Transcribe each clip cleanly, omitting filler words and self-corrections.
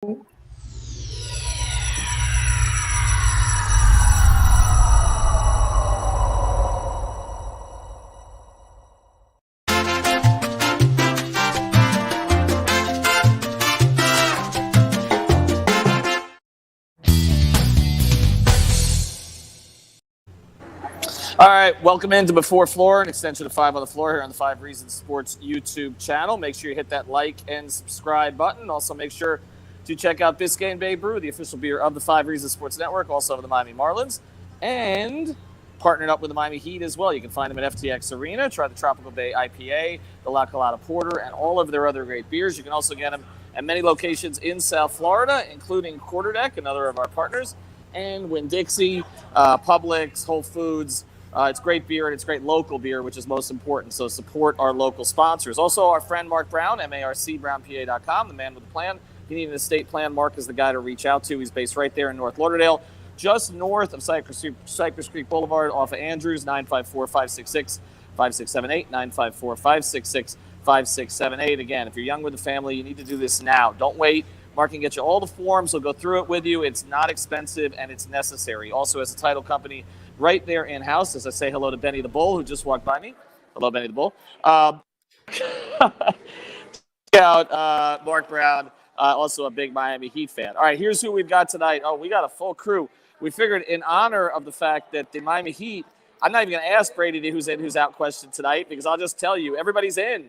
All right, welcome into Before Floor, an extension of 5 on the Floor here on the 5 Reasons Sports YouTube channel. Make sure you hit that like and subscribe button. Also, make sure to check out Biscayne Bay Brew, the official beer of the 5 Reasons Sports Network, also of the Miami Marlins, and partnered up with the Miami Heat as well. You can find them at FTX Arena. Try the Tropical Bay IPA, the La Colada Porter, and all of their other great beers. You can also get them at many locations in South Florida, including Quarterdeck, another of our partners, and Winn-Dixie, Publix, Whole Foods. It's great beer, and it's great local beer, which is most important. So support our local sponsors. Also, our friend Mark Brown, marcbrownpa.com, the man with the plan. If you need an estate plan, Mark is the guy to reach out to. He's based right there in North Lauderdale, just north of Cypress Creek Boulevard off of Andrews, 954-566-5678, 954-566-5678. Again, if you're young with a family, you need to do this now. Don't wait. Mark can get you all the forms. He'll go through it with you. It's not expensive, and it's necessary. Also, as a title company, right there in-house, as I say hello to Benny the Bull, who just walked by me. Hello, Benny the Bull. Check out Mark Brown, also a big Miami Heat fan. All right, here's who we've got tonight. Oh, we got a full crew. We figured in honor of the fact that the Miami Heat, I'm not even going to ask Brady who's in, who's out question tonight, because I'll just tell you, everybody's in.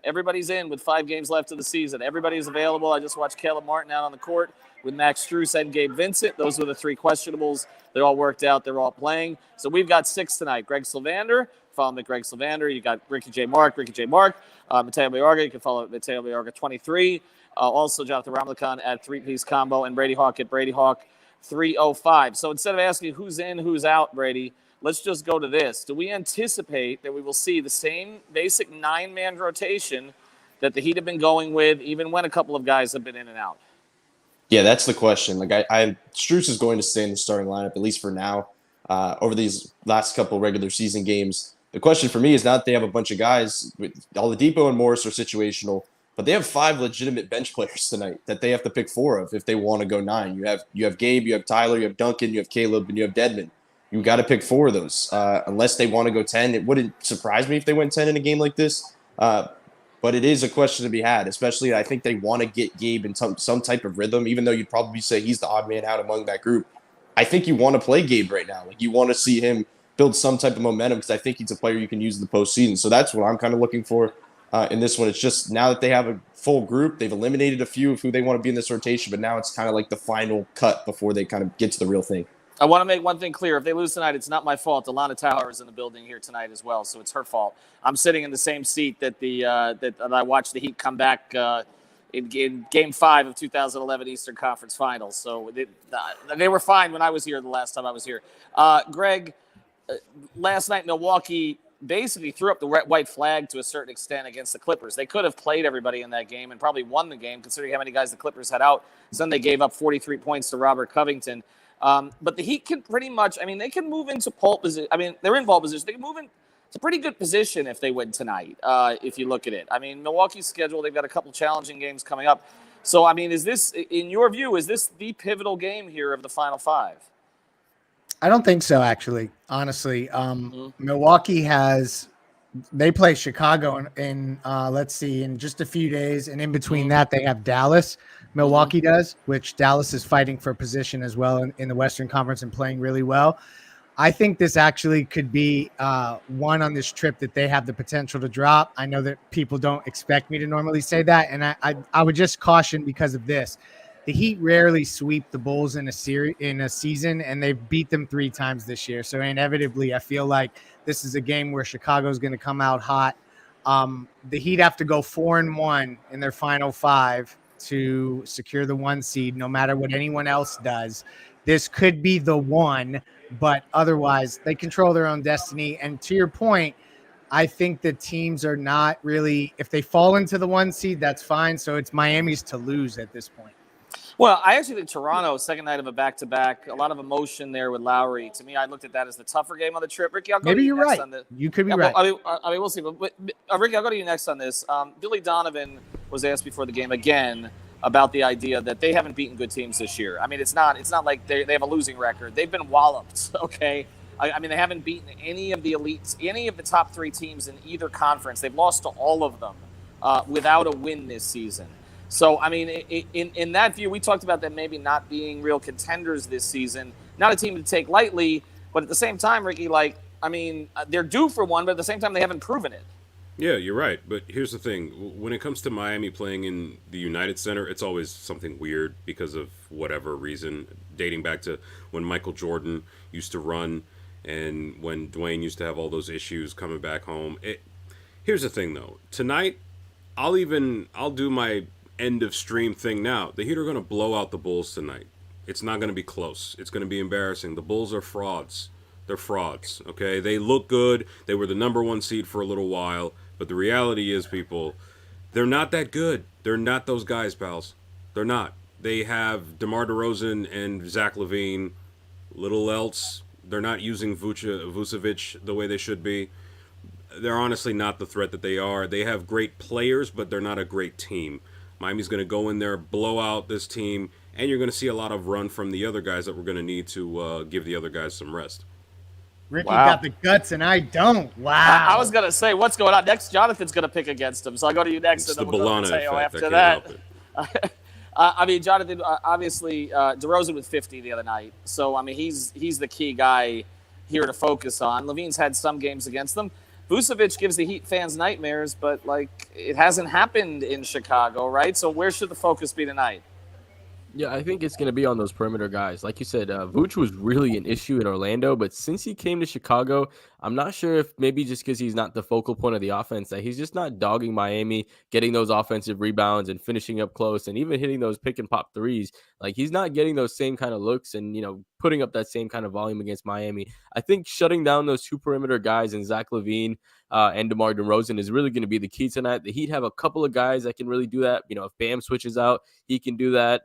Everybody's in with 5 games left of the season. Everybody's available. I just watched Caleb Martin out on the court with Max Strus and Gabe Vincent. Those were the 3 questionables. They're all worked out. They're all playing. So we've got 6 tonight. Greg Sylvander. Follow him at Greg Sylvander. You got Ricky J. Mark. Mateo Mayorga. You can follow Mateo Mayorga 23. Also, Jonathan Ramlicon at 3-piece combo, and Brady Hawk at Brady Hawk 305. So instead of asking who's in, who's out, Brady, let's just go to this. Do we anticipate that we will see the same basic 9-man rotation that the Heat have been going with, even when a couple of guys have been in and out? Yeah, that's the question. Strus is going to stay in the starting lineup, at least for now, over these last couple regular season games. The question for me is not that they have a bunch of guys. Oladipo and Morris are situational, but they have 5 legitimate bench players tonight that they have to pick 4 of if they want to go 9. You have Gabe, you have Tyler, you have Duncan, you have Caleb, and you have Dedmon. You got to pick 4 of those, unless they want to go 10. It wouldn't surprise me if they went 10 in a game like this. But it is a question to be had, especially I think they want to get Gabe in some type of rhythm, even though you'd probably say he's the odd man out among that group. I think you want to play Gabe right now. You want to see him build some type of momentum because I think he's a player you can use in the postseason. So that's what I'm kind of looking for in this one. It's just now that they have a full group, they've eliminated a few of who they want to be in this rotation, but now it's kind of like the final cut before they kind of get to the real thing. I want to make one thing clear. If they lose tonight, it's not my fault. Alana Tower is in the building here tonight as well, so it's her fault. I'm sitting in the same seat that that I watched the Heat come back in Game 5 of 2011 Eastern Conference Finals. So they were fine when I was here the last time I was here. Greg, last night Milwaukee basically threw up the white flag to a certain extent against the Clippers. They could have played everybody in that game and probably won the game, considering how many guys the Clippers had out. So then they gave up 43 points to Robert Covington. But the Heat can pretty much, they can move into pole position. They're in pole position. They can move into a pretty good position if they win tonight, if you look at it. Milwaukee's schedule, they've got a couple challenging games coming up. So, is this, in your view, is this the pivotal game here of the Final 5? I don't think so, actually, honestly. Milwaukee they play Chicago in let's see, in just a few days. And in between that, they have Dallas. Milwaukee does, which Dallas is fighting for position as well in the Western Conference and playing really well. I think this actually could be one on this trip that they have the potential to drop. I know that people don't expect me to normally say that, and I would just caution because of this. The Heat rarely sweep the Bulls in a season, and they've beat them 3 times this year. So inevitably, I feel like this is a game where Chicago's going to come out hot. The Heat have to go 4-1 in their final 5 to secure the 1 seed, no matter what anyone else does. This could be the one, but otherwise they control their own destiny. And to your point, I think the teams are not really, if they fall into the 1 seed, that's fine. So it's Miami's to lose at this point. Well, I actually think Toronto, second night of a back-to-back, a lot of emotion there with Lowry. To me, I looked at that as the tougher game on the trip. Ricky, I'll go to you next on this. You could be right. Well, we'll see. But Ricky, I'll go to you next on this. Billy Donovan was asked before the game again about the idea that they haven't beaten good teams this year. I mean, it's not like they have a losing record. They've been walloped, okay? I mean, they haven't beaten any of the elites, any of the top 3 teams in either conference. They've lost to all of them without a win this season. So, I mean, in that view, we talked about them maybe not being real contenders this season. Not a team to take lightly, but at the same time, Ricky, like, I mean, they're due for one, but at the same time, they haven't proven it. Yeah, you're right. But here's the thing. When it comes to Miami playing in the United Center, it's always something weird because of whatever reason, dating back to when Michael Jordan used to run and when Dwayne used to have all those issues coming back home. Here's the thing, though. Tonight, I'll do my end of stream thing now. The Heat are going to blow out the Bulls tonight. It's not going to be close. It's going to be embarrassing. The Bulls are frauds. They're frauds, okay? They look good. They were the number 1 seed for a little while. But the reality is, people, they're not that good. They're not those guys, pals. They're not. They have DeMar DeRozan and Zach LaVine. Little else. They're not using Vucevic the way they should be. They're honestly not the threat that they are. They have great players, but they're not a great team. Miami's going to go in there, blow out this team, and you're going to see a lot of run from the other guys that we're going to need to give the other guys some rest. Ricky got the guts, and I don't. Wow. I was going to say, what's going on? Next, Jonathan's going to pick against him, so I'll go to you next. It's and the then we'll Bologna go to Mateo effect. after I can't that. help it. I mean, Jonathan, obviously, DeRozan with 50 the other night. So, I mean, he's the key guy here to focus on. LaVine's had some games against them. Vucevic gives the Heat fans nightmares, but, like, it hasn't happened in Chicago, right? So where should the focus be tonight? Yeah, I think it's going to be on those perimeter guys. Like you said, Vooch was really an issue in Orlando, but since he came to Chicago, I'm not sure if maybe just because he's not the focal point of the offense, that he's just not dogging Miami, getting those offensive rebounds and finishing up close and even hitting those pick and pop threes. Like, he's not getting those same kind of looks and, putting up that same kind of volume against Miami. I think shutting down those 2 perimeter guys and Zach LaVine and DeMar DeRozan is really going to be the key tonight. The Heat have a couple of guys that can really do that. If Bam switches out, he can do that.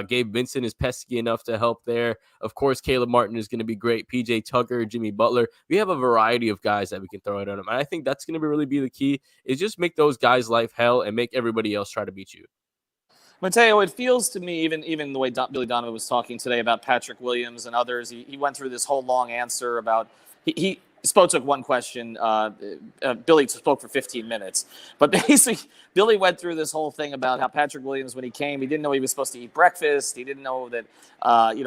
Gabe Vincent is pesky enough to help there. Of course, Caleb Martin is going to be great. PJ Tucker, Jimmy Butler. We have a variety of guys that we can throw out on them. And I think that's going to really be the key, is just make those guys' life hell and make everybody else try to beat you. Mateo, it feels to me, even the way Billy Donovan was talking today about Patrick Williams and others, he went through this whole long answer about he Spo took one question. Billy spoke for 15 minutes. But basically, Billy went through this whole thing about how Patrick Williams, when he came, he didn't know he was supposed to eat breakfast. He didn't know that,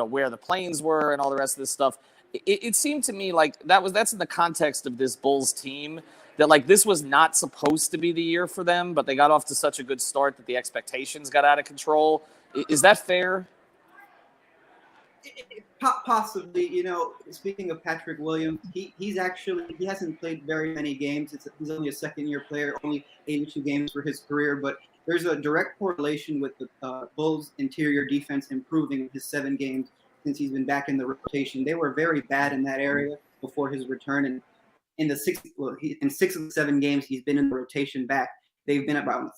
where the planes were and all the rest of this stuff. It seemed to me like that's in the context of this Bulls team, that like this was not supposed to be the year for them, but they got off to such a good start that the expectations got out of control. Is that fair? Possibly, speaking of Patrick Williams, he hasn't played very many games. He's only a second-year player, only 82 games for his career. But there's a direct correlation with the Bulls' interior defense improving in his 7 games since he's been back in the rotation. They were very bad in that area before his return, and in 6 of the 7 games he's been in the rotation back, they've been about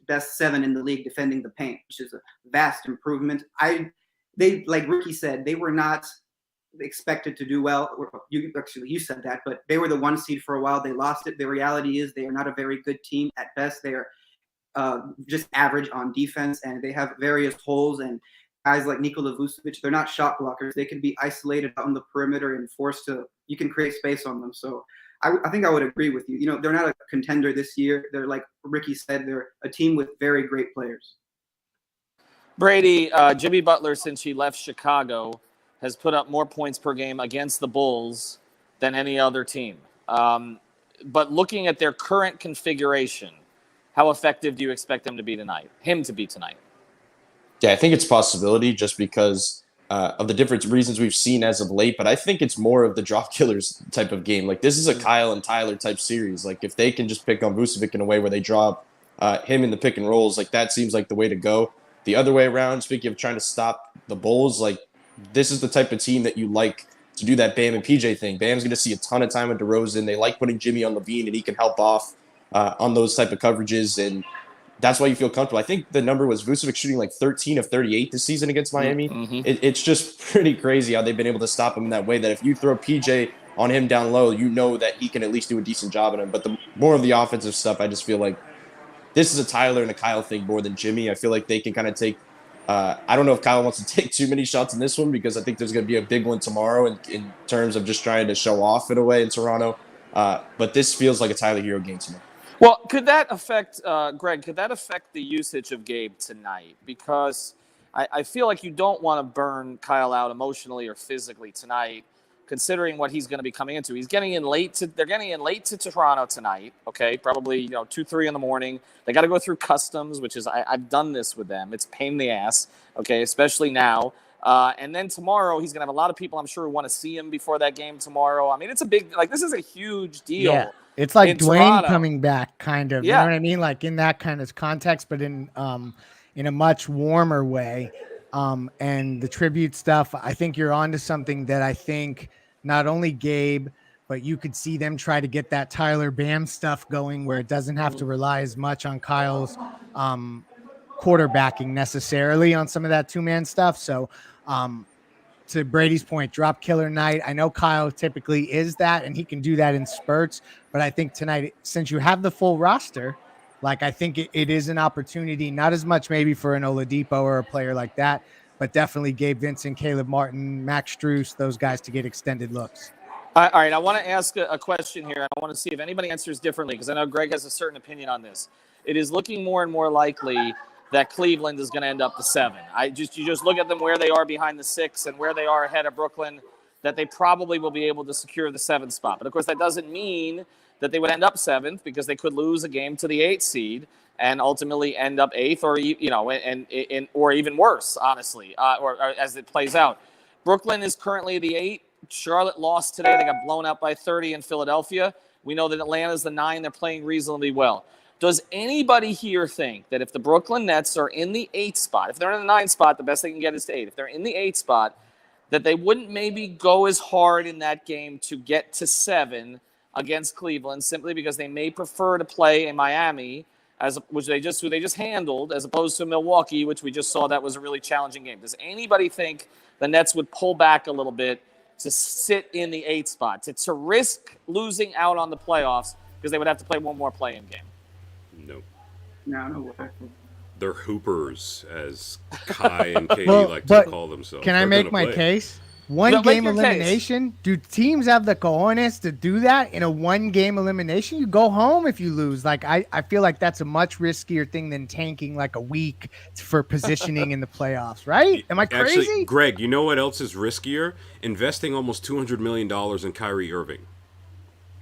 best 7 in the league defending the paint, which is a vast improvement. They, like Ricky said, they were not expected to do well. You said that, but they were the 1 seed for a while. They lost it. The reality is they are not a very good team at best. They are just average on defense, and they have various holes. And guys like Nikola Vucevic, they're not shot blockers. They can be isolated on the perimeter and you can create space on them. So I think I would agree with you. They're not a contender this year. They're, like Ricky said, they're a team with very great players. Brady, Jimmy Butler, since he left Chicago, has put up more points per game against the Bulls than any other team. But looking at their current configuration, how effective do you expect him to be tonight? Yeah, I think it's a possibility just because of the different reasons we've seen as of late. But I think it's more of the drop killers type of game. Like, this is a Kyle and Tyler type series. Like, if they can just pick on Vucevic in a way where they drop him in the pick and rolls, like, that seems like the way to go. The other way around, speaking of trying to stop the Bulls, like, this is the type of team that you like to do that Bam and PJ thing. Bam's going to see a ton of time with DeRozan. They like putting Jimmy on LaVine, and he can help off on those type of coverages, and that's why you feel comfortable. I think the number was Vucevic shooting like 13 of 38 this season against Miami. Mm-hmm. It's just pretty crazy how they've been able to stop him in that way, that if you throw PJ on him down low, that he can at least do a decent job on him. But the more of the offensive stuff, I just feel like this is a Tyler and a Kyle thing more than Jimmy. I feel like they can kind of take. I don't know if Kyle wants to take too many shots in this one because I think there's going to be a big one tomorrow in terms of just trying to show off in a way in Toronto. But this feels like a Tyler Hero game to me. Well, could that affect, Greg, could that affect the usage of Gabe tonight? Because I feel like you don't want to burn Kyle out emotionally or physically tonight, considering what he's going to be coming into. They're getting in late to Toronto tonight, okay? Probably, 2, 3 in the morning. They got to go through customs, which is, I've done this with them. It's a pain in the ass, okay, especially now. And then tomorrow, he's going to have a lot of people, I'm sure, who want to see him before that game tomorh. I mean, it's a big, this is a huge deal. Yeah. It's like Dwayne Toronto. coming back, kind of. Yeah. You know what I mean? Like in that kind of context, but in a much warmer way. And the tribute stuff, I think you're onto something that I think not only Gabe, but you could see them try to get that Tyler Bam stuff going where it doesn't have to rely as much on Kyle's quarterbacking necessarily on some of that two-man stuff. So to Brady's point, drop killer night. I know Kyle typically is that, and he can do that in spurts. But I think tonight, since you have the full roster, I think it is an opportunity, not as much maybe for an Oladipo or a player like that, but definitely Gabe Vincent, Caleb Martin, Max Strus, those guys to get extended looks. All right, I want to ask a question here. I want to see if anybody answers differently because I know Greg has a certain opinion on this. It is looking more and more likely that Cleveland is going to end up the 7. You just look at them where they are behind the 6 and where they are ahead of Brooklyn, that they probably will be able to secure the 7th spot. But of course, that doesn't mean that they would end up 7th because they could lose a game to the 8th seed and ultimately end up 8th, or even worse, honestly, or as it plays out. Brooklyn is currently the 8. Charlotte lost today. They got blown out by 30 in Philadelphia. We know that Atlanta's the 9. They're playing reasonably well. Does anybody here think that if the Brooklyn Nets are in the 8th spot, if they're in the 9th spot, the best they can get is to 8. If they're in the 8th spot, that they wouldn't maybe go as hard in that game to get to 7 against Cleveland simply because they may prefer to play in Miami, who they just handled, as opposed to Milwaukee, which we just saw that was a really challenging game. Does anybody think the Nets would pull back a little bit to sit in the 8th spot, to risk losing out on the playoffs because they would have to play one more play-in game? No way. They're hoopers, as Kai and Katie like to call themselves. Can I make my case? One-game elimination? Do teams have the cojones to do that in a one-game elimination? You go home if you lose. I feel like that's a much riskier thing than tanking a week for positioning in the playoffs, right? Am I crazy? Actually, Greg, you know what else is riskier? Investing almost $200 million in Kyrie Irving.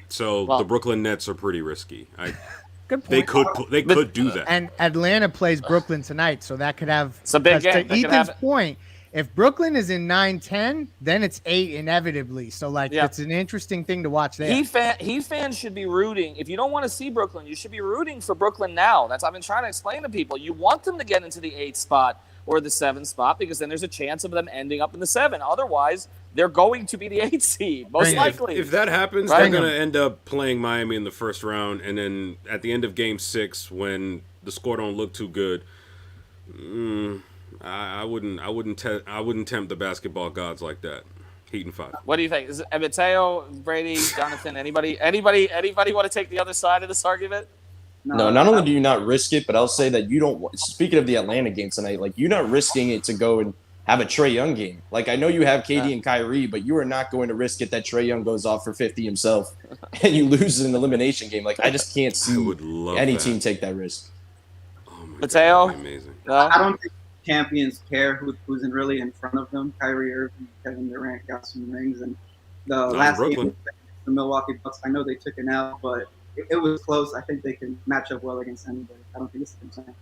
So the Brooklyn Nets are pretty risky. Good point. They could do that. And Atlanta plays Brooklyn tonight, so that could have. It's a big game. To Ethan's point, if Brooklyn is in 9-10, then it's 8 inevitably. So it's an interesting thing to watch there. Heat fans should be rooting. If you don't want to see Brooklyn, you should be rooting for Brooklyn now. I've been trying to explain to people. You want them to get into the 8th spot or the 7th spot because then there's a chance of them ending up in the 7. Otherwise, they're going to be the 8th seed, most likely. If that happens, they're going to end up playing Miami in the first round, and then at the end of Game 6, when the score don't look too good, I wouldn't tempt the basketball gods like that. Heat and 5. What do you think? Is it Mateo, Brady, Jonathan? Anybody want to take the other side of this argument? No, not only do you not risk it, but I'll say that you don't. Speaking of the Atlanta game tonight, you're not risking it to go and have a Trae Young game. I know you have KD and Kyrie, but you are not going to risk it that Trae Young goes off for 50 himself and you lose in an elimination game. I just can't see any team take that risk. Oh my Mateo, God, amazing. I don't think champions care who's really in front of them. Kyrie Irving, Kevin Durant got some rings, and the last game, the Milwaukee Bucks. I know they took an L, but it was close. I think they can match up well against anybody. I don't think it's a concern.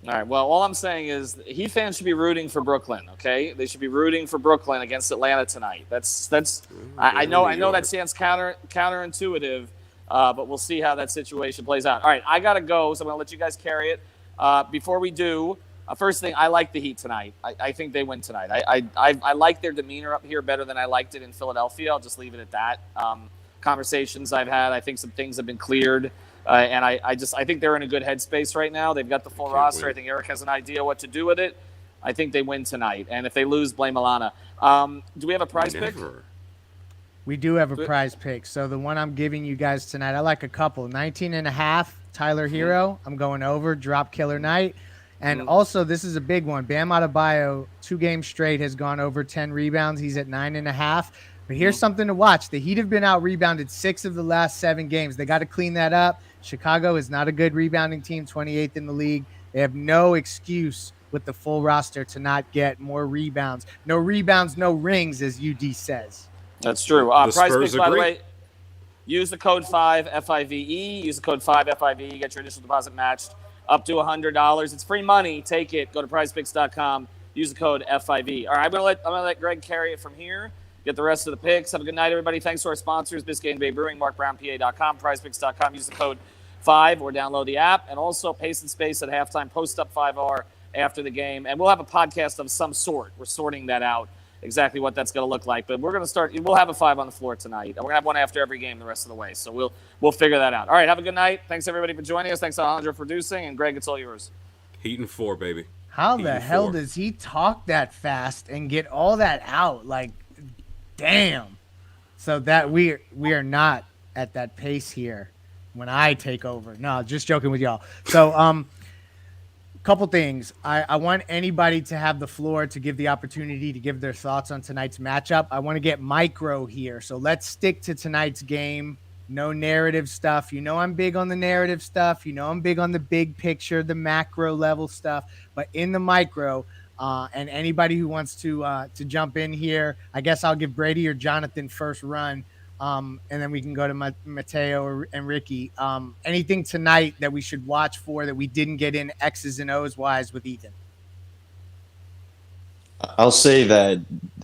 All right. Well, all I'm saying is Heat fans should be rooting for Brooklyn. Okay, they should be rooting for Brooklyn against Atlanta tonight. I know that sounds counterintuitive, but we'll see how that situation plays out. All right, I gotta go, so I'm gonna let you guys carry it. Before we do, first thing, I like the Heat tonight. I think they win tonight. I like their demeanor up here better than I liked it in Philadelphia. I'll just leave it at that. Conversations I've had, I think some things have been cleared. And I think they're in a good headspace right now. They've got the full roster. Win. I think Eric has an idea what to do with it. I think they win tonight. And if they lose, blame Alana. Do we have a prize pick? We do have a prize pick. So the one I'm giving you guys tonight, I like a couple. 19.5 Tyler Hero, I'm going over. Drop killer night. And Mhm. also, this is a big one. Bam Adebayo, 2 games straight, has gone over 10 rebounds. He's at 9.5. But here's something to watch. The Heat have been out rebounded 6 of the last 7 games. They got to clean that up. Chicago is not a good rebounding team, 28th in the league. They have no excuse with the full roster to not get more rebounds. No rebounds, no rings, as UD says. That's true. The Prize Spurs Picks, by the agree. way, use the code 5 FIVE. Use the code 5 FIVE. Get your initial deposit matched up to $100. It's free money. Take it. Go to prizepicks.com. Use the code FIV. All right, I'm gonna let Greg carry it from here. Get the rest of the picks. Have a good night, everybody. Thanks to our sponsors, Biscayne Bay Brewing, MarkBrownPA.com, prizepicks.com. Use the code 5 or download the app. And also Pace and Space at halftime. Post up 5R after the game. And we'll have a podcast of some sort. We're sorting that out, exactly what that's going to look like. But we're going to start. We'll have a 5 on the floor tonight. We're going to have one after every game the rest of the way. So we'll figure that out. All right, have a good night. Thanks, everybody, for joining us. Thanks, Alejandro, for producing. And, Greg, it's all yours. Heat and 4, baby. How Heat the and hell 4. does he talk that fast and get all that out? Like, damn. So that we are not at that pace here when I take over. No, just joking with y'all. So couple things. I want anybody to have the floor to give the opportunity to give their thoughts on tonight's matchup. I want to get micro here. So let's stick to tonight's game. No narrative stuff. You know I'm big on the narrative stuff. You know I'm big on the big picture, the macro level stuff. But in the micro, and anybody who wants to jump in here, I guess I'll give Brady or Jonathan first run. And then we can go to Mateo and Ricky. Anything tonight that we should watch for that we didn't get in X's and O's wise with Ethan? I'll say that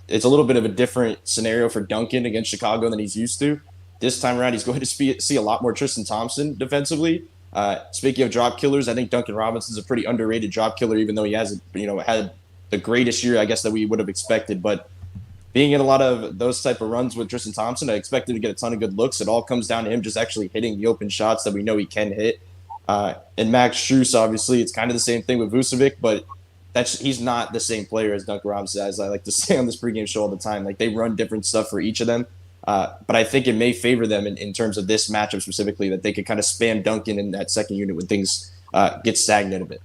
it's a little bit of a different scenario for Duncan against Chicago than he's used to. This time around, he's going to see a lot more Tristan Thompson defensively. Speaking of drop killers, I think Duncan Robinson is a pretty underrated drop killer, even though he hasn't, had the greatest year, I guess, that we would have expected. But being in a lot of those type of runs with Tristan Thompson, I expect him to get a ton of good looks. It all comes down to him just actually hitting the open shots that we know he can hit. And Max Strus, obviously, it's kind of the same thing with Vucevic, but he's not the same player as Duncan Robinson, as I like to say on this pregame show all the time. Like, they run different stuff for each of them. But I think it may favor them in terms of this matchup specifically, that they could kind of spam Duncan in that second unit when things get stagnant a bit.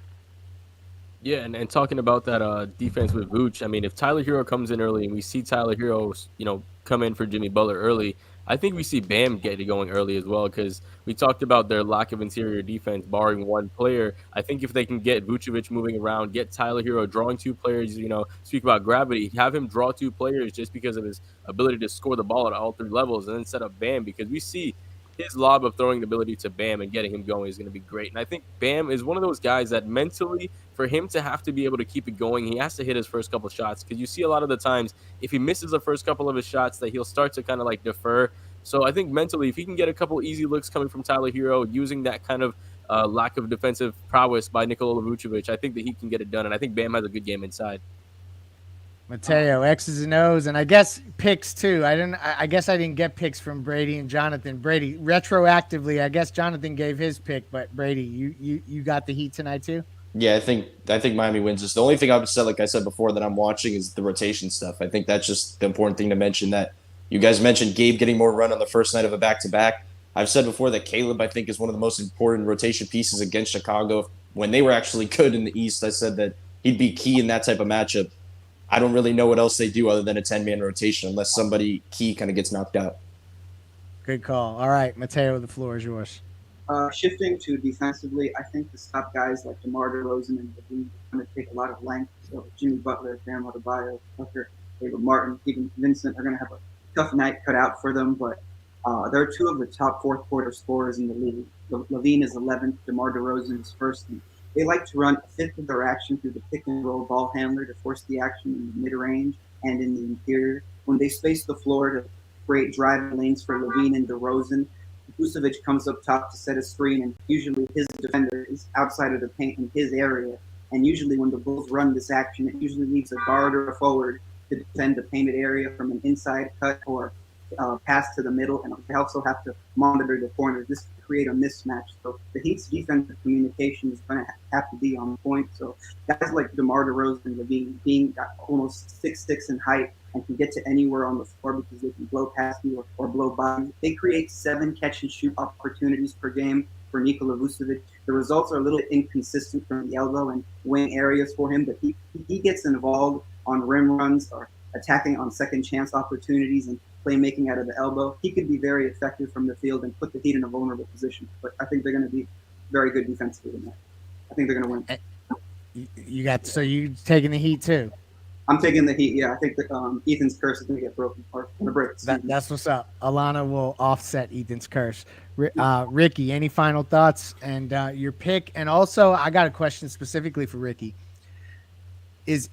Yeah, and talking about that defense with Vooch, I mean, if Tyler Hero comes in early and we see Tyler Hero, come in for Jimmy Butler early, I think we see Bam get it going early as well, because we talked about their lack of interior defense, barring one player. I think if they can get Vucevic moving around, get Tyler Hero drawing 2 players, speak about gravity, have him draw 2 players just because of his ability to score the ball at all 3 levels, and then set up Bam, because we see his lob of throwing the ability to Bam and getting him going is going to be great. And I think Bam is one of those guys that mentally, for him to have to be able to keep it going, he has to hit his first couple shots, because you see a lot of the times if he misses the first couple of his shots that he'll start to kind of like defer. So I think mentally, if he can get a couple easy looks coming from Tyler Hero, using that kind of lack of defensive prowess by Nikola Vucevic, I think that he can get it done. And I think Bam has a good game inside. Mateo, X's and O's, and I guess picks too. I guess I didn't get picks from Brady and Jonathan. Brady, retroactively, I guess Jonathan gave his pick, but Brady, you got the Heat tonight too? Yeah, I think Miami wins this. The only thing I've said, like I said before, that I'm watching is the rotation stuff. I think that's just the important thing to mention. That you guys mentioned Gabe getting more run on the first night of a back-to-back. I've said before that Caleb, I think, is one of the most important rotation pieces against Chicago. When they were actually good in the East, I said that he'd be key in that type of matchup. I don't really know what else they do other than a 10-man rotation unless somebody key kind of gets knocked out. Good call. All right, Mateo, the floor is yours. Shifting to defensively, I think the top guys like DeMar DeRozan and Levine are going to take a lot of length. So Jimmy Butler, Bam Adebayo, Tucker, David Martin, Steven Vincent are going to have a tough night cut out for them. But they're 2 of the top fourth quarter scorers in the league. Levine is 11th, DeMar DeRozan is 1st. And they like to run a fifth of their action through the pick and roll ball handler to force the action in the mid range and in the interior. When they space the floor to create driving lanes for Levine and DeRozan, Vucevic comes up top to set a screen, and usually his defender is outside of the paint in his area. And usually when the Bulls run this action, it usually leaves a guard or a forward to defend the painted area from an inside cut or pass to the middle. And they also have to monitor the corners. This can create a mismatch. So the Heat's defensive communication is going to have to be on point. So guys like DeMar DeRozan and Levine being almost 6'6" in height and can get to anywhere on the floor because they can blow past you or blow by you. They create 7 catch-and-shoot opportunities per game. for Nikola Vucevic. The results are a little inconsistent from the elbow and wing areas for him, but he gets involved on rim runs or attacking on second chance opportunities and playmaking out of the elbow. He could be very effective from the field and put the Heat in a vulnerable position. But I think they're going to be very good defensively tonight. I think they're going to win. You taking the Heat too? I'm taking the Heat. Yeah, I think that Ethan's curse is going to get broken or going to break. That's what's up. Alana will offset Ethan's curse. Ricky, any final thoughts and your pick? And also, I got a question specifically for Ricky. Is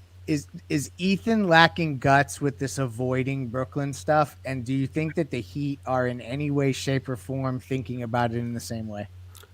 Ethan lacking guts with this avoiding Brooklyn stuff? And do you think that the Heat are in any way, shape, or form thinking about it in the same way?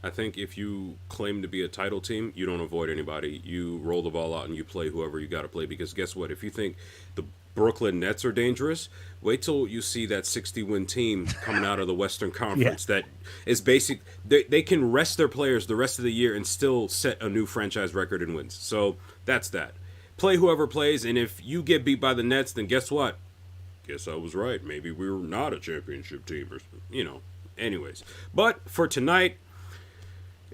I think if you claim to be a title team, you don't avoid anybody. You roll the ball out and you play whoever you got to play. Because guess what? If you think the Brooklyn Nets are dangerous, wait till you see that 60-win team coming out of the Western Conference. That is basic. They can rest their players the rest of the year and still set a new franchise record in wins. So that's that. Play whoever plays, and if you get beat by the Nets, then guess what? Guess I was right. Maybe we were not a championship team, or Anyways, but for tonight,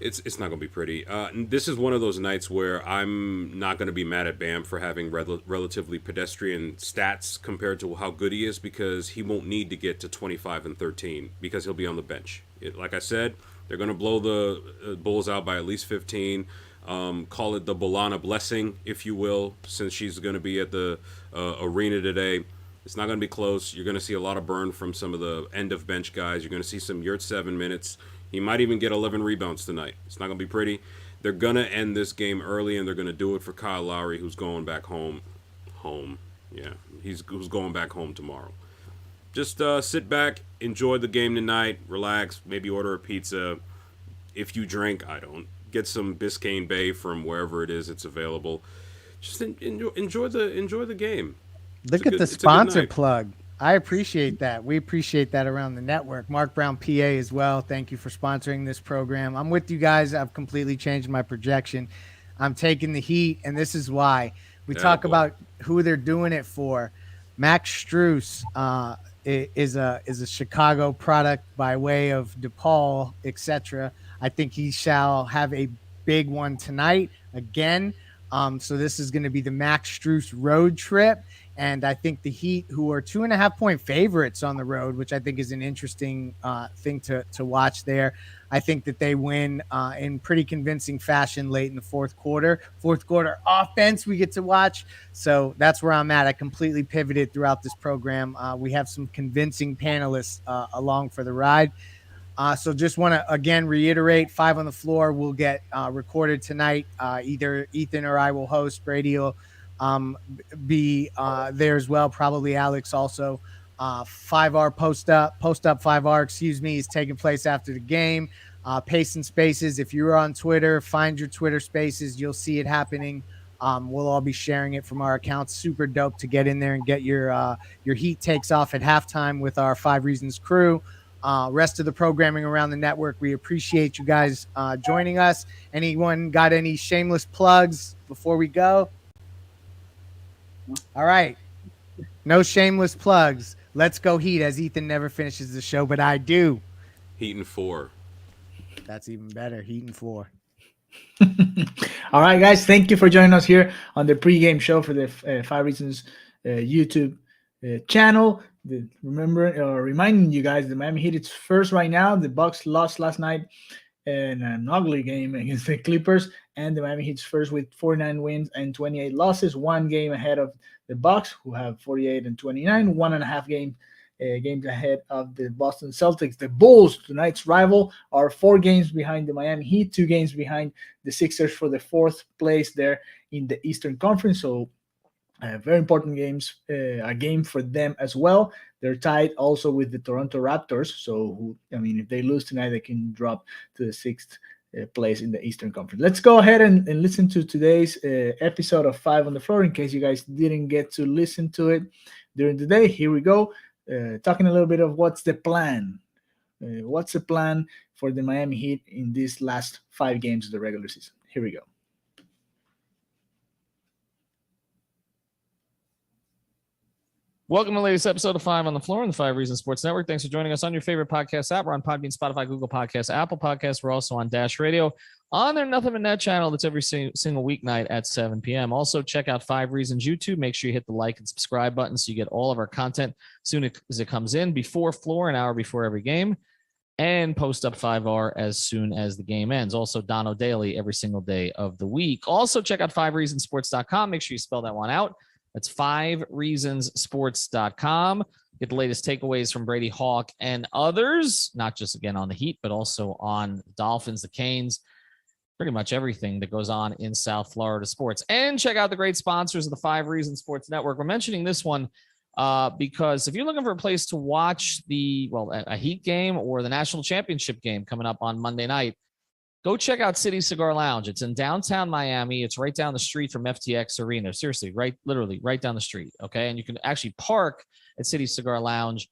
it's not going to be pretty. This is one of those nights where I'm not going to be mad at Bam for having relatively pedestrian stats compared to how good he is, because he won't need to get to 25 and 13 because he'll be on the bench. Like I said, they're going to blow the Bulls out by at least 15. Call it the Bolana blessing, if you will, since she's going to be at the arena today. It's not going to be close. You're going to see a lot of burn from some of the end-of-bench guys. You're going to see some Yurt 7 minutes. He might even get 11 rebounds tonight. It's not going to be pretty. They're going to end this game early, and they're going to do it for Kyle Lowry, who's going back home. Yeah, who's going back home tomorrow. Just sit back, enjoy the game tonight, relax, maybe order a pizza. If you drink, I don't. Get some Biscayne Bay from wherever it is it's available. Just enjoy the game. Look at the sponsor plug. I appreciate that. We appreciate that around the network. Mark Brown, PA, as well. Thank you for sponsoring this program. I'm with you guys. I've completely changed my projection. I'm taking the Heat, and this is why. We talk about who they're doing it for. Max Strus is a Chicago product by way of DePaul, etc. I think he shall have a big one tonight again. So this is going to be the Max Strus road trip. And I think the Heat, who are 2.5-point favorites on the road, which I think is an interesting thing to watch there. I think that they win in pretty convincing fashion late in the fourth quarter. Fourth quarter offense we get to watch. So that's where I'm at. I completely pivoted throughout this program. We have some convincing panelists along for the ride. So just want to, again, reiterate, 5 on the Floor will get recorded tonight. Either Ethan or I will host. Brady will be there as well. Probably Alex also. 5R post up 5R, is taking place after the game. Pace and Spaces. If you're on Twitter, find your Twitter Spaces. You'll see it happening. We'll all be sharing it from our accounts. Super dope to get in there and get your Heat takes off at halftime with our 5 Reasons crew. Rest of the programming around the network. We appreciate you guys joining us. Anyone got any shameless plugs before we go? All right. No shameless plugs. Let's go Heat, as Ethan never finishes the show, but I do. Heat and 4. That's even better. Heat and 4. All right, guys. Thank you for joining us here on the pregame show for the 5 Reasons YouTube channel. Reminding you guys, the Miami Heat is first right now. The Bucks lost last night in an ugly game against the Clippers, and the Miami Heat's first with 49 wins and 28 losses, 1 game ahead of the Bucks, who have 48 and 29, 1.5 games ahead of the Boston Celtics. The Bulls, tonight's rival, are 4 games behind the Miami Heat, 2 games behind the Sixers for the 4th place there in the Eastern Conference. So very important games, a game for them as well. They're tied also with the Toronto Raptors. So, if they lose tonight, they can drop to the 6th place in the Eastern Conference. Let's go ahead and listen to today's episode of 5 on the Floor in case you guys didn't get to listen to it during the day. Here we go. Talking a little bit of what's the plan. What's the plan for the Miami Heat in these last 5 games of the regular season? Here we go. Welcome to the latest episode of 5 on the Floor on the 5 Reasons Sports Network. Thanks for joining us on your favorite podcast app. We're on Podbean, Spotify, Google Podcasts, Apple Podcasts. We're also on Dash Radio on their Nothing But Net channel. That's every single weeknight at 7 p.m. Also, check out 5 Reasons YouTube. Make sure you hit the like and subscribe button so you get all of our content as soon as it comes in before Floor, an hour before every game, and post up 5R as soon as the game ends. Also, Dono Daily every single day of the week. Also, check out 5reasonsports.com. Make sure you spell that one out. That's 5reasonsports.com. Get the latest takeaways from Brady Hawk and others, not just, again, on the Heat, but also on the Dolphins, the Canes, pretty much everything that goes on in South Florida sports. And check out the great sponsors of the 5 Reasons Sports Network. We're mentioning this one because if you're looking for a place to watch a Heat game or the national championship game coming up on Monday night, go check out City Cigar Lounge. It's in downtown Miami. It's right down the street from FTX Arena. Seriously, literally right down the street. Okay. And you can actually park at City Cigar Lounge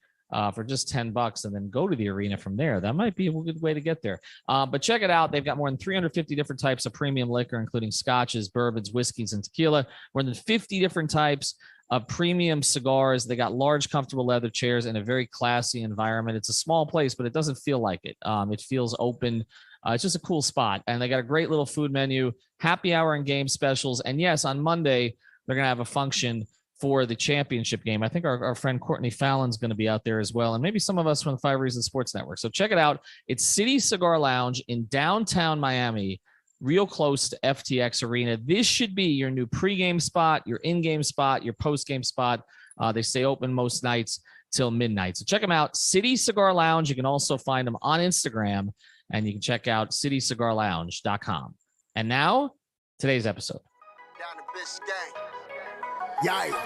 for just $10 and then go to the arena from there. That might be a good way to get there. But check it out. They've got more than 350 different types of premium liquor, including scotches, bourbons, whiskeys, and tequila. More than 50 different types of premium cigars. They got large, comfortable leather chairs in a very classy environment. It's a small place, but it doesn't feel like it. It feels open. It's just a cool spot. And they got a great little food menu, happy hour and game specials. And yes, on Monday, they're going to have a function for the championship game. I think our friend Courtney Fallon's going to be out there as well. And maybe some of us from the 5 Reasons Sports Network. So check it out. It's City Cigar Lounge in downtown Miami, real close to FTX Arena. This should be your new pregame spot, your in-game spot, your post-game spot. They stay open most nights till midnight. So check them out. City Cigar Lounge. You can also find them on Instagram. And you can check out citycigarlounge.com. And now, today's episode. Down the Biscayne. Yikes.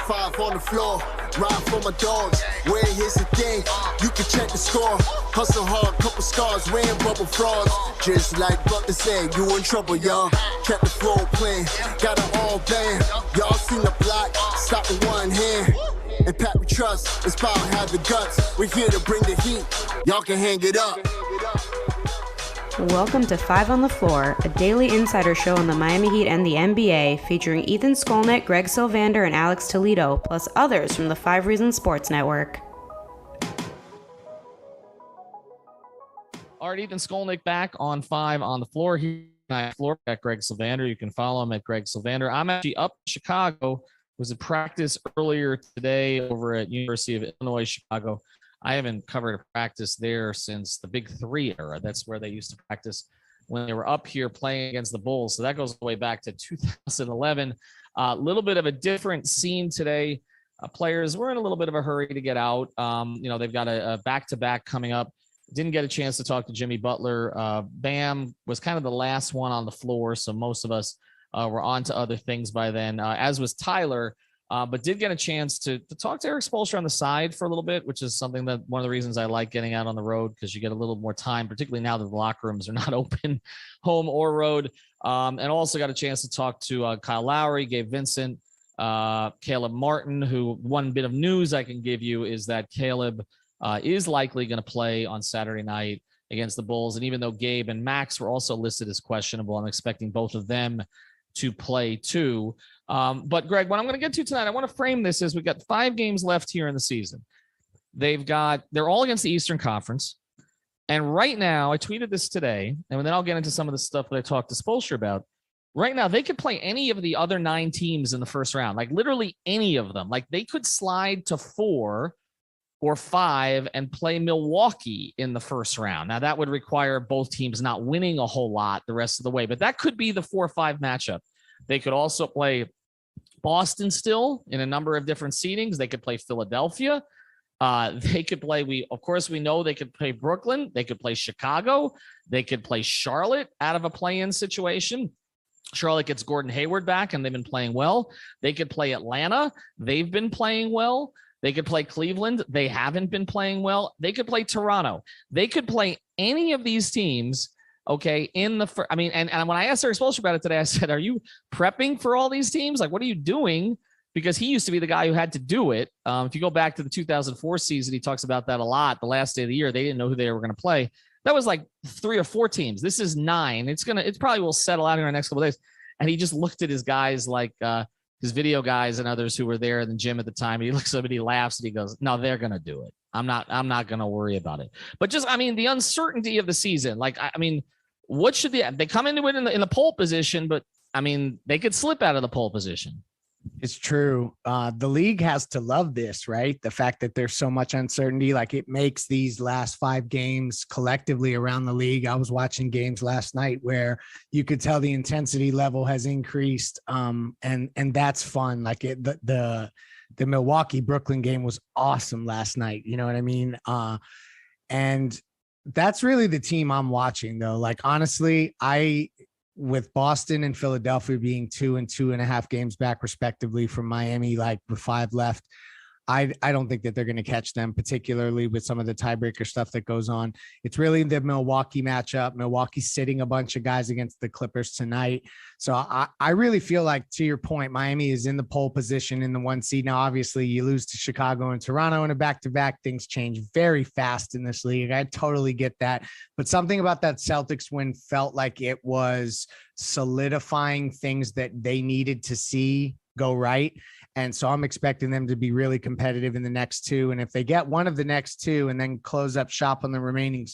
5 on the floor. Ride for my dogs. Where here's the thing. You can check the score. Hustle hard, couple scars, wearing bubble frauds. Just like Butler said, you in trouble, y'all. Kept the floor playing. Got it all band. Y'all seen the block. Stop with one hand. And Pat, we trust, it's power, have the guts. We're here to bring the heat. Y'all can hang it up. Welcome to 5 on the Floor, a daily insider show on the Miami Heat and the NBA, featuring Ethan Skolnick, Greg Sylvander, and Alex Toledo, plus others from the 5 Reasons Sports Network. All right, Ethan Skolnick back on 5 on the Floor. Here at Floor at Greg Sylvander. You can follow him at Greg Sylvander. I'm actually up in Chicago. Was at practice earlier today over at University of Illinois, Chicago. I haven't covered a practice there since the Big 3 era. That's where they used to practice when they were up here playing against the Bulls. So that goes all the way back to 2011. A little bit of a different scene today. Players were in a little bit of a hurry to get out. They've got a back-to-back coming up. Didn't get a chance to talk to Jimmy Butler. Bam was kind of the last one on the floor, so most of us we're on to other things by then, as was Tyler, but did get a chance to talk to Eric Spoelstra on the side for a little bit, which is something that one of the reasons I like getting out on the road, because you get a little more time, particularly now that the locker rooms are not open, home or road. And also got a chance to talk to Kyle Lowry, Gabe Vincent, Caleb Martin, who one bit of news I can give you is that Caleb is likely going to play on Saturday night against the Bulls. And even though Gabe and Max were also listed as questionable, I'm expecting both of them to play too. But Greg, what I'm going to get to tonight, I want to frame this as we've got 5 games left here in the season. They're all against the Eastern Conference. And right now, I tweeted this today, and then I'll get into some of the stuff that I talked to Spoelstra about. Right now, they could play any of the other 9 teams in the first round, like literally any of them. Like they could slide to 4 or 5 and play Milwaukee in the first round. Now, that would require both teams not winning a whole lot the rest of the way, but that could be the 4-5 matchup. They could also play Boston still in a number of different seedings. They could play Philadelphia. They could play, we know they could play Brooklyn. They could play Chicago. They could play Charlotte out of a play-in situation. Charlotte gets Gordon Hayward back, and they've been playing well. They could play Atlanta. They've been playing well. They could play Cleveland. They haven't been playing well. They could play Toronto. They could play any of these teams, okay, in the – and when I asked Eric Spoelstra about it today, I said, are you prepping for all these teams? Like, what are you doing? Because he used to be the guy who had to do it. If you go back to the 2004 season, he talks about that a lot. The last day of the year, they didn't know who they were going to play. That was like 3 or 4 teams. This is 9. It probably will settle out here in the next couple of days. And he just looked at his guys like his video guys and others who were there in the gym at the time. He looks up and he laughs and he goes, "No, they're gonna do it. I'm not gonna worry about it." But just, I mean, the uncertainty of the season. Like, I mean, what should they come into it in the pole position? But I mean, they could slip out of the pole position. It's true. The league has to love this, right? The fact that there's so much uncertainty, like it makes these last 5 games collectively around the league. I was watching games last night where you could tell the intensity level has increased. And that's fun. Like the Milwaukee Brooklyn game was awesome last night. You know what I mean? And that's really the team I'm watching though. Like, honestly, with Boston and Philadelphia being 2 and 2.5 games back respectively from Miami, like with 5 left, I don't think that they're going to catch them, particularly with some of the tiebreaker stuff that goes on. It's really the Milwaukee matchup. Milwaukee's sitting a bunch of guys against the Clippers tonight. So I really feel like, to your point, Miami is in the pole position in the 1 seed. Now, obviously, you lose to Chicago and Toronto in a back-to-back. Things change very fast in this league. I totally get that. But something about that Celtics win felt like it was solidifying things that they needed to see go right. And so I'm expecting them to be really competitive in the next 2. And if they get one of the next 2 and then close up shop on the remaining,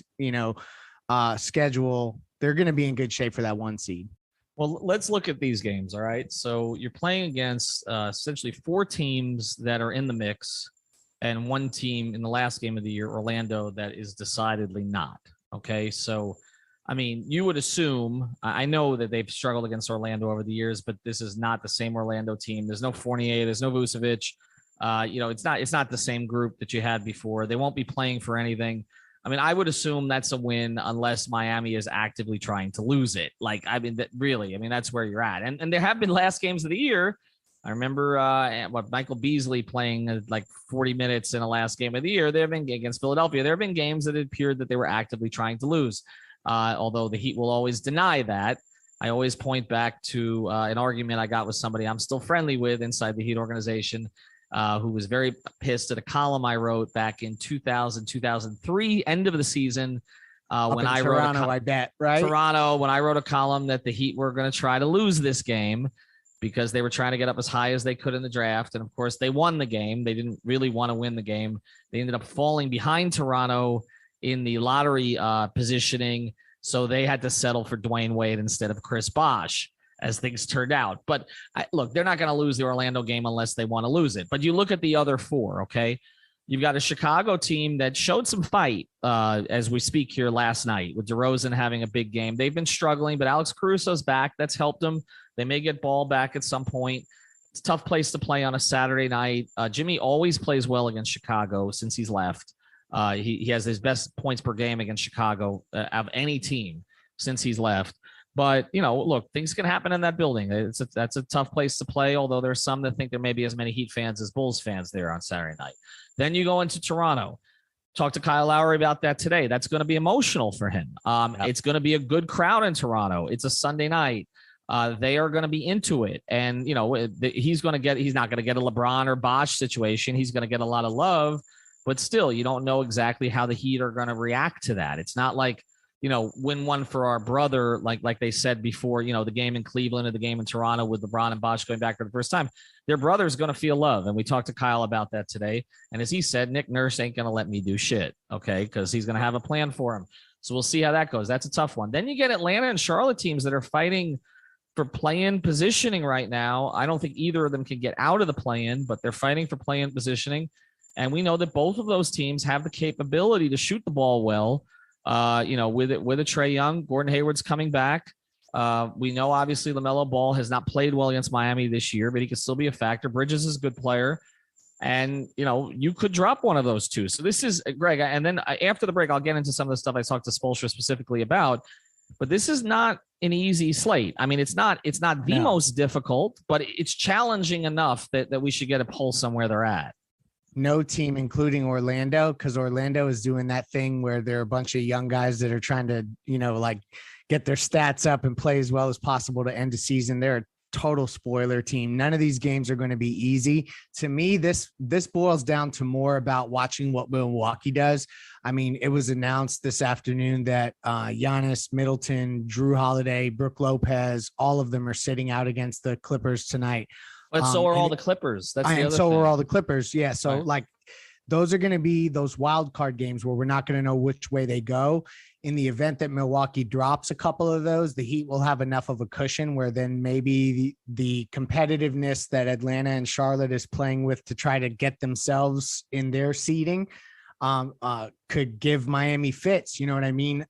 schedule, they're going to be in good shape for that 1 seed. Well, let's look at these games. All right. So you're playing against essentially 4 teams that are in the mix and 1 team in the last game of the year, Orlando, that is decidedly not. Okay. So, I mean, you would assume, I know that they've struggled against Orlando over the years, but this is not the same Orlando team. There's no Fournier, there's no Vucevic. It's not the same group that you had before. They won't be playing for anything. I mean, I would assume that's a win unless Miami is actively trying to lose it. Like, I mean, that's where you're at. And there have been last games of the year. I remember Michael Beasley playing like 40 minutes in the last game of the year. There have been against Philadelphia. There have been games that it appeared that they were actively trying to lose. Although the Heat will always deny that. I always point back to an argument I got with somebody I'm still friendly with inside the Heat organization, who was very pissed at a column I wrote back in 2000, 2003, end of the season. When I wrote Toronto, I bet, right? Toronto, when I wrote a column that the Heat were going to try to lose this game because they were trying to get up as high as they could in the draft. And of course, they won the game. They didn't really want to win the game. They ended up falling behind Toronto in the lottery positioning. So they had to settle for Dwayne Wade instead of Chris Bosh, as things turned out. But look, they're not going to lose the Orlando game unless they want to lose it. But you look at the other 4, okay? You've got a Chicago team that showed some fight as we speak here last night with DeRozan having a big game. They've been struggling, but Alex Caruso's back. That's helped them. They may get Ball back at some point. It's a tough place to play on a Saturday night. Jimmy always plays well against Chicago since he's left. He has his best points per game against Chicago of any team since he's left. But, look, things can happen in that building. That's a tough place to play, although there's some that think there may be as many Heat fans as Bulls fans there on Saturday night. Then you go into Toronto. Talked to Kyle Lowry about that today. That's going to be emotional for him. It's going to be a good crowd in Toronto. It's a Sunday night. They are going to be into it. And, he's not going to get a LeBron or Bosh situation. He's going to get a lot of love. But still, you don't know exactly how the Heat are going to react to that. It's not like, win one for our brother, like they said before, the game in Cleveland or the game in Toronto with LeBron and Bosh going back for the first time. Their brother's going to feel love. And we talked to Kyle about that today. And as he said, Nick Nurse ain't going to let me do shit, okay, because he's going to have a plan for him. So we'll see how that goes. That's a tough one. Then you get Atlanta and Charlotte teams that are fighting for play-in positioning right now. I don't think either of them can get out of the play-in, but they're fighting for play-in positioning. And we know that both of those teams have the capability to shoot the ball well. With a Trae Young, Gordon Hayward's coming back. We know obviously LaMelo Ball has not played well against Miami this year, but he can still be a factor. Bridges is a good player, and you could drop one of those 2. So this is Greg. And then after the break, I'll get into some of the stuff I talked to Spoelstra specifically about. But this is not an easy slate. I mean, it's not the most difficult, but it's challenging enough that we should get a pulse on where they're at. No team, including Orlando, because Orlando is doing that thing where there are a bunch of young guys that are trying to, get their stats up and play as well as possible to end the season. They're a total spoiler team. None of these games are going to be easy. To me, this boils down to more about watching what Milwaukee does. I mean, it was announced this afternoon that Giannis, Middleton, Drew Holiday, Brook Lopez, all of them are sitting out against the Clippers tonight. But so are and all the Clippers. That's the and other so thing. are all the Clippers. Yeah. So Right. like those are going to be those wild card games where we're not going to know which way they go. In the event that Milwaukee drops a couple of those, the Heat will have enough of a cushion where then maybe the competitiveness that Atlanta and Charlotte is playing with to try to get themselves in their seeding could give Miami fits. You know what I mean?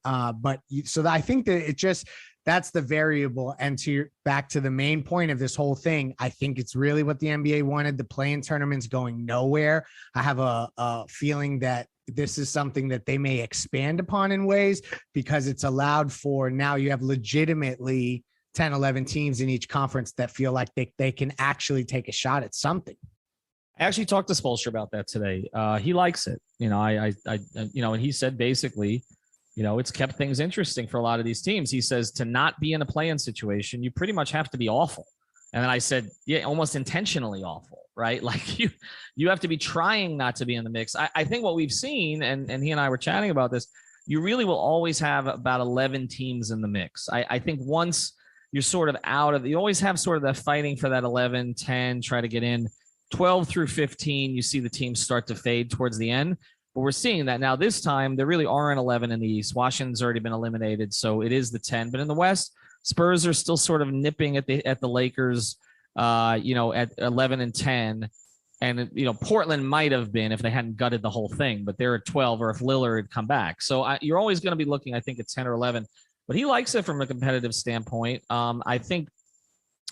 So I think that that's the variable. And back to the main point of this whole thing, I think it's really what the NBA wanted. The play-in tournament's going nowhere. I have a feeling that this is something that they may expand upon in ways because it's allowed for now you have legitimately 10, 11 teams in each conference that feel like they can actually take a shot at something. I actually talked to Spoelstra about that today. He likes it. And he said basically, it's kept things interesting for a lot of these teams. He says to not be in a play-in situation, you pretty much have to be awful. And then I said, yeah, almost intentionally awful, right? Like you have to be trying not to be in the mix. I think what we've seen, and he and I were chatting about this, you really will always have about 11 teams in the mix. I think once you're sort of you always have sort of that fighting for that 11, 10, try to get in. 12 through 15, you see the teams start to fade towards the end. But we're seeing that now this time, there really aren't 11 in the East. Washington's already been eliminated, so it is the 10. But in the West, Spurs are still sort of nipping at the Lakers, at 11 and 10. And, Portland might have been if they hadn't gutted the whole thing, but they're at 12 or if Lillard had come back. So you're always going to be looking, I think, at 10 or 11. But he likes it from a competitive standpoint. I think,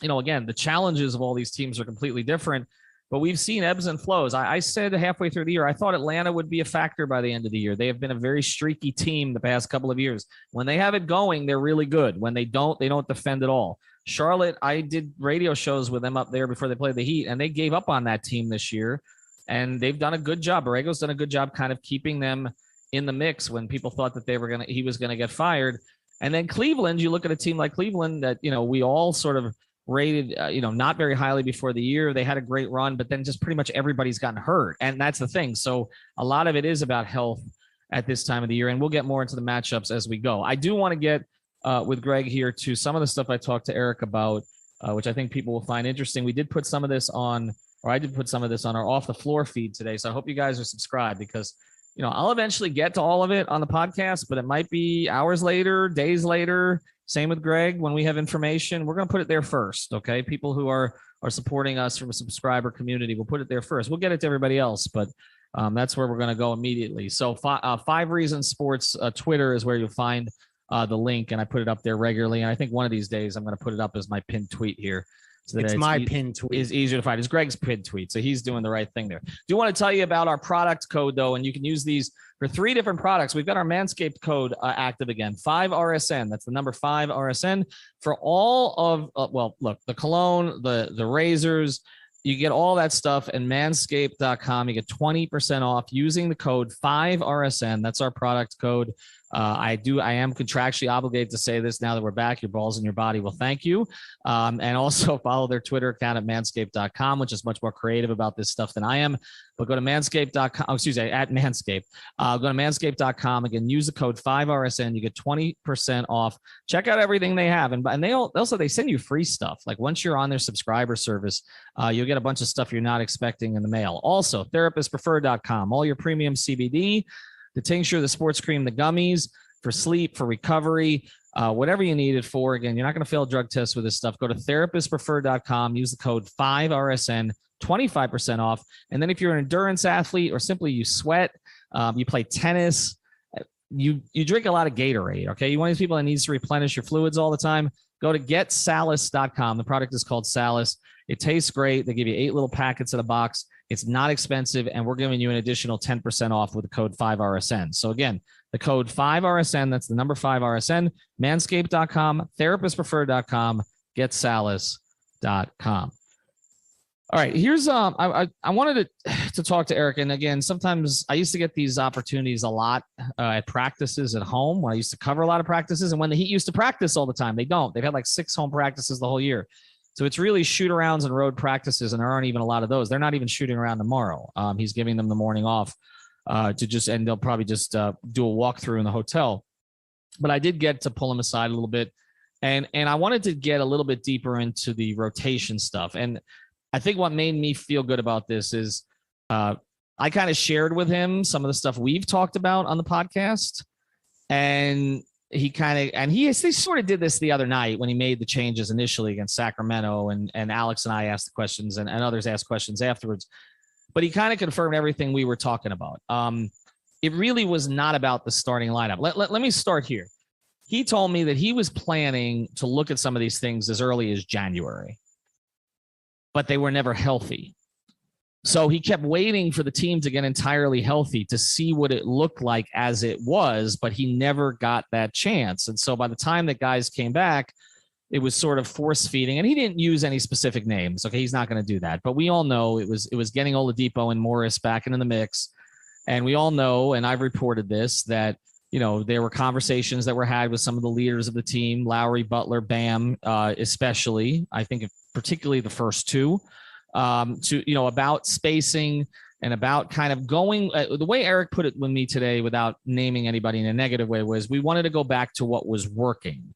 again, the challenges of all these teams are completely different. But we've seen ebbs and flows. I said halfway through the year, I thought Atlanta would be a factor by the end of the year. They have been a very streaky team the past couple of years. When they have it going, they're really good. When they don't defend at all. Charlotte, I did radio shows with them up there before they played the Heat, and they gave up on that team this year. And they've done a good job. Borrego's done a good job kind of keeping them in the mix when people thought that he was going to get fired. And then Cleveland, you look at a team like Cleveland that, we all sort of rated, not very highly before the year. They had a great run, but then just pretty much everybody's gotten hurt. And that's the thing. So a lot of it is about health at this time of the year. And we'll get more into the matchups as we go. I do want to get with Greg here to some of the stuff I talked to Eric about, which I think people will find interesting. I did put some of this on our off the floor feed today. So I hope you guys are subscribed because, I'll eventually get to all of it on the podcast, but it might be hours later, days later. Same with Greg. When we have information, we're going to put it there first. Okay. People who are supporting us from a subscriber community, we'll put it there first. We'll get it to everybody else, but that's where we're going to go immediately. So 5 Reasons Sports Twitter is where you'll find the link. And I put it up there regularly. And I think one of these days I'm going to put it up as my pinned tweet here. So that it's my pinned tweet is easier to find. It's Greg's pinned tweet. So he's doing the right thing there. Do want to tell you about our product code though, and you can use these for 3 different products. We've got our Manscaped code active again, 5RSN. That's the number 5RSN for all of, the cologne, the razors, you get all that stuff and manscaped.com. You get 20% off using the code 5RSN. That's our product code. I am contractually obligated to say this now that we're back. Your balls in your body will thank you. And also follow their Twitter account at manscaped.com, which is much more creative about this stuff than I am. But go to manscaped.com, at Manscaped. Go to manscaped.com. Again, use the code 5RSN. You get 20% off. Check out everything they have. And they send you free stuff. Like once you're on their subscriber service, you'll get a bunch of stuff you're not expecting in the mail. Also, therapistpreferred.com. All your premium CBD, the tincture, the sports cream, the gummies for sleep, for recovery, whatever you need it for. Again, you're not going to fail drug tests with this stuff. Go to therapistpreferred.com. Use the code 5RSN, 25% off. And then if you're an endurance athlete or simply you sweat, you play tennis, you drink a lot of Gatorade, okay? You're one of these people that needs to replenish your fluids all the time. Go to getsalus.com. The product is called Salus. It tastes great. They give you 8 little packets in a box. It's not expensive, and we're giving you an additional 10% off with the code 5RSN. So again, the code 5RSN, that's the number 5RSN, manscaped.com, therapistpreferred.com, getsalus.com. All right, here's I wanted to talk to Eric, and again, sometimes I used to get these opportunities a lot at practices at home when I used to cover a lot of practices, and when the Heat used to practice all the time, they don't. They've had like 6 home practices the whole year. So it's really shoot-arounds and road practices, and there aren't even a lot of those. They're not even shooting around tomorrow. He's giving them the morning off and they'll probably just do a walkthrough in the hotel. But I did get to pull him aside a little bit, and I wanted to get a little bit deeper into the rotation stuff. And I think what made me feel good about this is I kind of shared with him some of the stuff we've talked about on the podcast. And he sort of did this the other night when he made the changes initially against Sacramento, and Alex and I asked the questions and others asked questions afterwards. But he kind of confirmed everything we were talking about. It really was not about the starting lineup. Let me start here. He told me that he was planning to look at some of these things as early as January, but they were never healthy. So he kept waiting for the team to get entirely healthy to see what it looked like as it was, but he never got that chance. And so by the time that guys came back, it was sort of force feeding, and he didn't use any specific names. Okay, he's not going to do that, but we all know it was getting Oladipo and Morris back into the mix, and we all know, and I've reported this, that there were conversations that were had with some of the leaders of the team, Lowry, Butler, Bam, especially. I think particularly the first two, about spacing and about kind of going. The way Eric put it with me today, without naming anybody in a negative way, was we wanted to go back to what was working,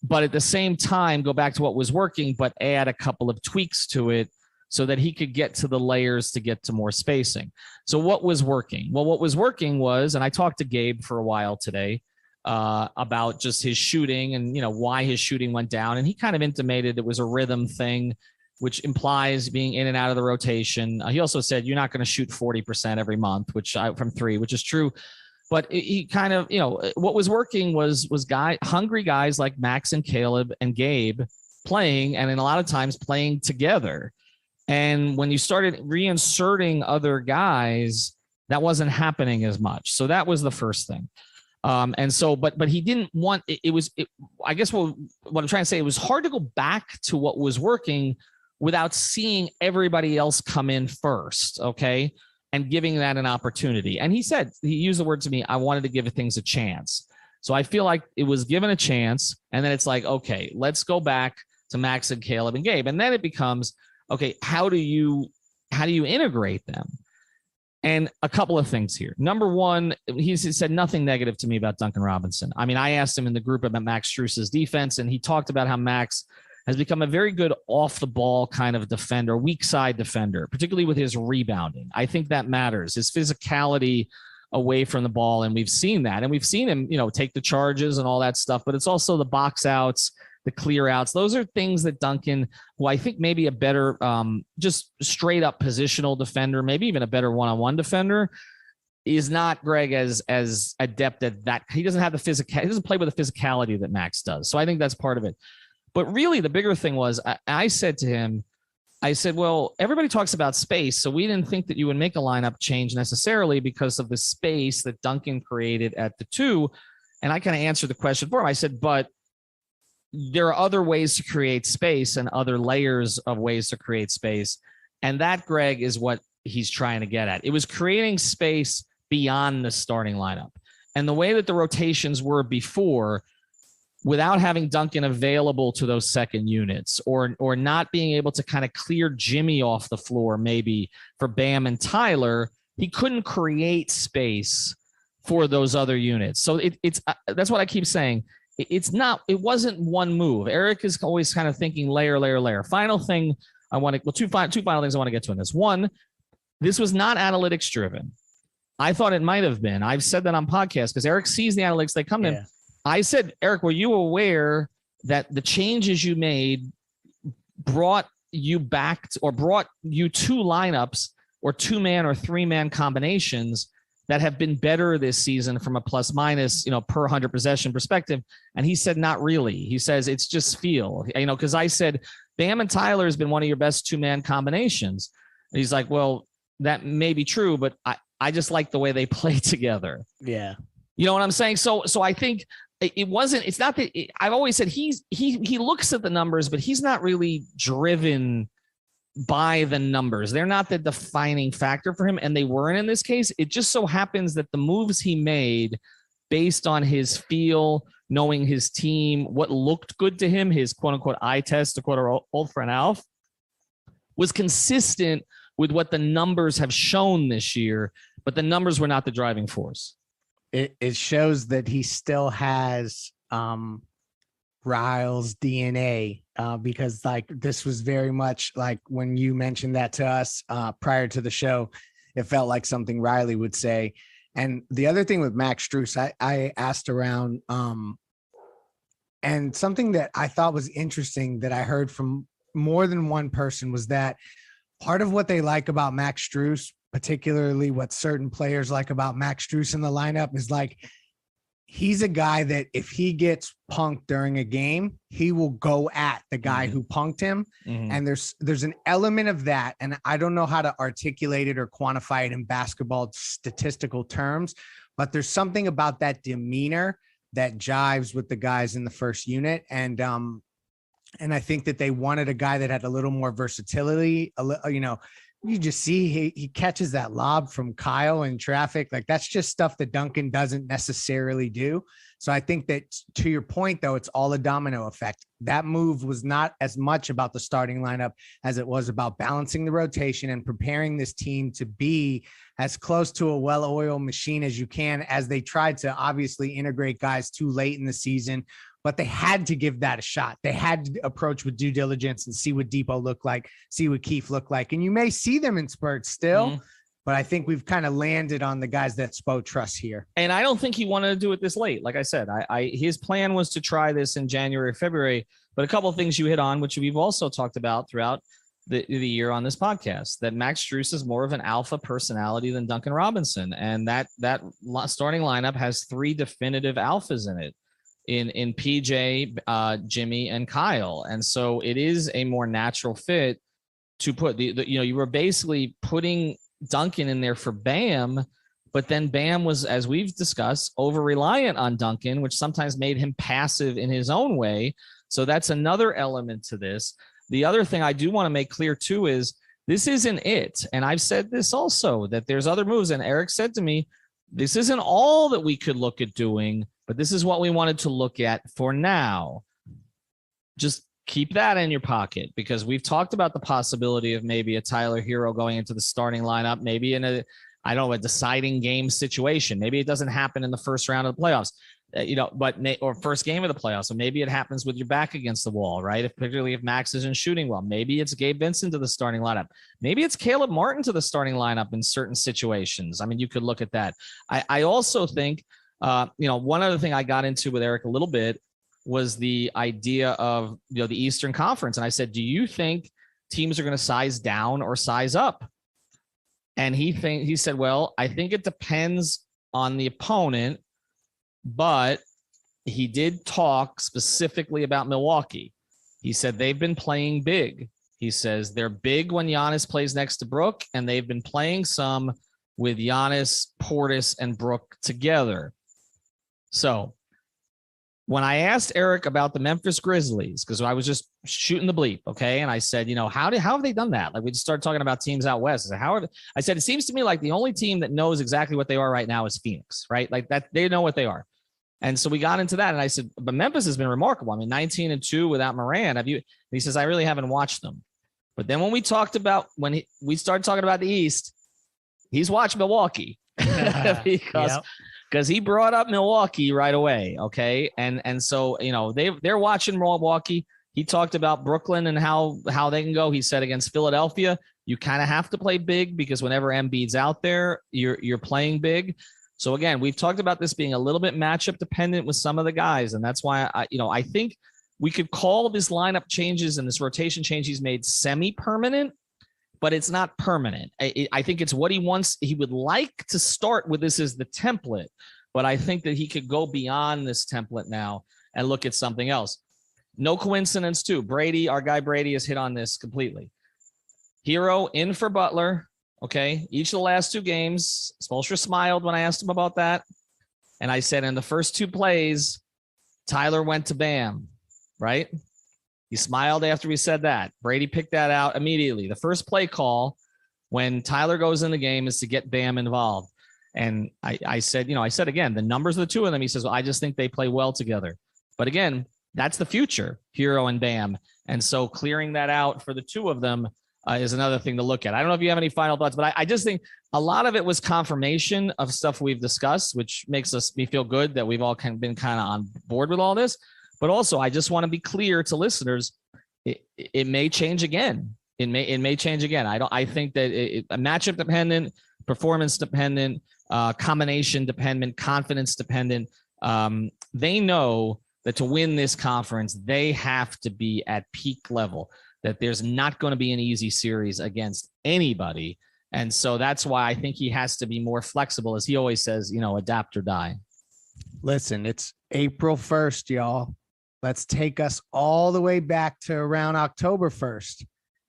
but at the same time go back to what was working, but add a couple of tweaks to it so that he could get to the layers to get to more spacing. So what was working? Well, what was working was, and I talked to Gabe for a while today about just his shooting and, why his shooting went down. And he kind of intimated it was a rhythm thing, which implies being in and out of the rotation. He also said, you're not going to shoot 40% every month, from three, which is true. But he kind of, what was working was hungry guys like Max and Caleb and Gabe playing, and in a lot of times playing together. And when you started reinserting other guys, that wasn't happening as much. So that was the first thing. And so, but he didn't want, I guess what I'm trying to say, it was hard to go back to what was working without seeing everybody else come in first. Okay. And giving that an opportunity. And he used the word to me, I wanted to give things a chance. So I feel like it was given a chance, and then it's like, okay, let's go back to Max and Caleb and Gabe. And then it becomes, okay, how do you integrate them? And a couple of things here. Number one, he said nothing negative to me about Duncan Robinson. I mean, I asked him in the group about Max Strus's defense, and he talked about how Max has become a very good off-the-ball kind of defender, weak-side defender, particularly with his rebounding. I think that matters, his physicality away from the ball, and we've seen that. And we've seen him, take the charges and all that stuff, but it's also the box outs, the clear outs. Those are things that Duncan, who I think maybe a better just straight-up positional defender, maybe even a better one-on-one defender, is not, Greg, as adept at that. He doesn't have the he doesn't play with the physicality that Max does. So I think that's part of it. But really, the bigger thing was, I said to him, well, everybody talks about space, so we didn't think that you would make a lineup change necessarily because of the space that Duncan created at the two. And I kind of answered the question for him. I said, but there are other ways to create space and other layers of ways to create space. And that, Greg, is what he's trying to get at. It was creating space beyond the starting lineup. And the way that the rotations were before, without having Duncan available to those second units, or not being able to kind of clear Jimmy off the floor, maybe for Bam and Tyler, he couldn't create space for those other units. So it's that's what I keep saying. It wasn't one move. Eric is always kind of thinking layer. Final thing two final things I want to get to in this. One, this was not analytics driven. I thought it might have been. I've said that on podcasts because Eric sees the analytics, they come in. I said, Eric, were you aware that the changes you made brought you back or brought you two lineups or 2-man or 3-man combinations that have been better this season from a plus minus, per 100 possession perspective? And he said, not really. He says, it's just feel, because I said, Bam and Tyler has been one of your best 2-man combinations. And he's like, well, that may be true, but I just like the way they play together. Yeah. You know what I'm saying? So I think it's not that I've always said he looks at the numbers, but he's not really driven by the numbers. They're not the defining factor for him, and they weren't in this case. It just so happens that the moves he made based on his feel, knowing his team, what looked good to him, his quote unquote eye test, to quote our old friend Alf, was consistent with what the numbers have shown this year, but the numbers were not the driving force. It shows that he still has Riles DNA, because like this was very much like when you mentioned that to us prior to the show, it felt like something Riley would say. And the other thing with Max Strus, I asked around, and something that I thought was interesting that I heard from more than one person was that part of what they like about Max Strus, particularly what certain players like about Max Strus in the lineup, is like he's a guy that if he gets punked during a game, he will go at the guy who punked him. And there's an element of that. And I don't know how to articulate it or quantify it in basketball statistical terms, but there's something about that demeanor that jives with the guys in the first unit. And I think that they wanted a guy that had a little more versatility. You just see he catches that lob from Kyle in traffic. Like that's just stuff that Duncan doesn't necessarily do. So I think that to your point, though, it's all a domino effect. That move was not as much about the starting lineup as it was about balancing the rotation and preparing this team to be as close to a well-oiled machine as you can, as they tried to obviously integrate guys too late in the season. But they had to give that a shot. They had to approach with due diligence and see what Depot looked like, see what Keefe looked like. And you may see them in spurts still, but I think we've kind of landed on the guys that Spo trusts here. And I don't think he wanted to do it this late. Like I said, his plan was to try this in January, February. But a couple of things you hit on, which we've also talked about throughout the year on this podcast, that Max Strus is more of an alpha personality than Duncan Robinson. And that starting lineup has 3 definitive alphas in it. In PJ, Jimmy, and Kyle. And so it is a more natural fit to put you were basically putting Duncan in there for Bam, but then Bam was, as we've discussed, over reliant on Duncan, which sometimes made him passive in his own way. So that's another element to this. The other thing I do want to make clear too is this isn't it. And I've said this also, that there's other moves. And Eric said to me, this isn't all that we could look at doing, but this is what we wanted to look at for now. Just keep that in your pocket, because we've talked about the possibility of maybe a Tyler Hero going into the starting lineup, maybe in a deciding game situation. Maybe it doesn't happen in the first round of the playoffs, or first game of the playoffs. So maybe it happens with your back against the wall, right? Particularly if Max isn't shooting well. Maybe it's Gabe Vincent to the starting lineup. Maybe it's Caleb Martin to the starting lineup in certain situations. I mean, you could look at that. I also think, one other thing I got into with Eric a little bit was the idea of, the Eastern Conference. And I said, do you think teams are going to size down or size up? And he said, well, I think it depends on the opponent, but he did talk specifically about Milwaukee. He said they've been playing big. He says they're big when Giannis plays next to Brook, and they've been playing some with Giannis, Portis, and Brook together. So when I asked Eric about the Memphis Grizzlies, because I was just shooting the bleep, okay, and I said, how have they done that? Like, we just started talking about teams out west. I said, it seems to me like the only team that knows exactly what they are right now is Phoenix, right? Like that, they know what they are. And so we got into that, and I said, but Memphis has been remarkable. I mean, 19-2 without Moran. He says, I really haven't watched them. But then when we started talking about the East, he's watched Milwaukee because he brought up Milwaukee right away. Okay. And so, they're watching Milwaukee. He talked about Brooklyn and how they can go. He said against Philadelphia, you kind of have to play big, because whenever Embiid's out there, you're playing big. So again, we've talked about this being a little bit matchup dependent with some of the guys. And that's why I think we could call this lineup changes and this rotation change he's made semi-permanent, but it's not permanent. I think it's what he wants. He would like to start with this as the template, but I think that he could go beyond this template now and look at something else. No coincidence too. Our guy Brady has hit on this completely. Hero in for Butler. Okay. Each of the last 2 games, Spoelstra smiled when I asked him about that. And I said, in the first 2 plays, Tyler went to Bam, right? He smiled after we said that. Brady picked that out immediately. The first play call when Tyler goes in the game is to get Bam involved. And I said, again, the numbers of the 2 of them, he says, well, I just think they play well together. But again, that's the future, Hero and Bam. And so clearing that out for the 2 of them is another thing to look at. I don't know if you have any final thoughts, but I just think a lot of it was confirmation of stuff we've discussed, which makes me feel good that we've all been kind of on board with all this. But also, I just want to be clear to listeners, it may change again. It may change again. I think that a matchup dependent, performance dependent, combination dependent, confidence dependent. They know that to win this conference, they have to be at peak level, that there's not going to be an easy series against anybody. And so that's why I think he has to be more flexible, as he always says, adapt or die. Listen, it's April 1st, y'all. Let's take us all the way back to around October 1st.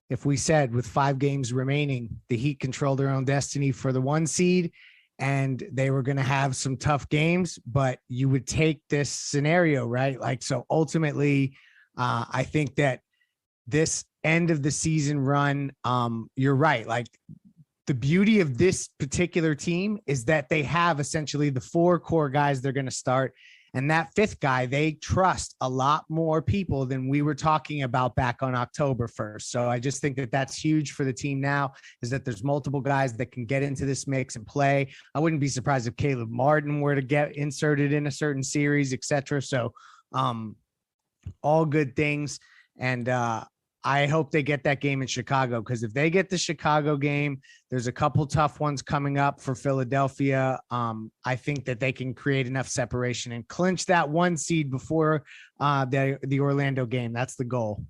If we said with 5 games remaining, the Heat control their own destiny for the 1 seed, and they were going to have some tough games, but you would take this scenario, right? Like, so ultimately, I think that this end of the season run, you're right. Like, the beauty of this particular team is that they have essentially the 4 core guys they're going to start. And that 5th guy, they trust a lot more people than we were talking about back on October 1st. So I just think that that's huge for the team now, is that there's multiple guys that can get into this mix and play. I wouldn't be surprised if Caleb Martin were to get inserted in a certain series, etc. So all good things. And I hope they get that game in Chicago, because if they get the Chicago game, there's a couple tough ones coming up for Philadelphia. I think that they can create enough separation and clinch that 1 seed before the Orlando game. That's the goal.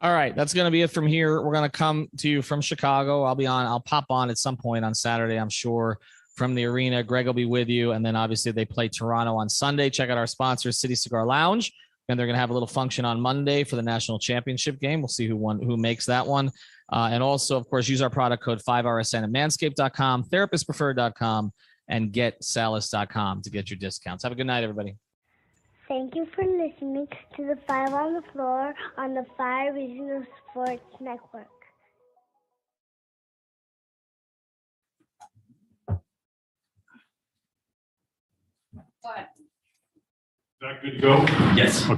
All right, that's going to be it from here. We're going to come to you from Chicago. I'll pop on at some point on Saturday, I'm sure, from the arena. Greg will be with you. And then obviously they play Toronto on Sunday. Check out our sponsor, City Cigar Lounge. And they're going to have a little function on Monday for the national championship game. We'll see who makes that one. And also, of course, use our product code 5RSN at manscaped.com, therapistpreferred.com, and getsalis.com to get your discounts. Have a good night, everybody. Thank you for listening to the 5 on the Floor on the 5 Regional Sports Network. What? Is that good to go? Yes. I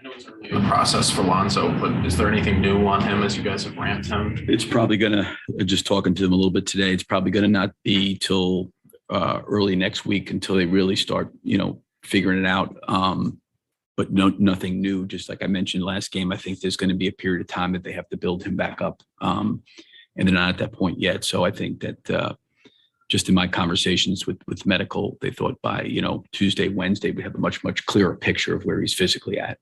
know it's early in the process for Lonzo, but is there anything new on him as you guys have ramped him? It's probably going to, just talking to them a little bit today, it's probably going to not be till early next week until they really start, figuring it out. But nothing new. Just like I mentioned last game, I think there's going to be a period of time that they have to build him back up. And they're not at that point yet. So I think that just in my conversations with medical, they thought by, Tuesday, Wednesday, we have a much, much clearer picture of where he's physically at.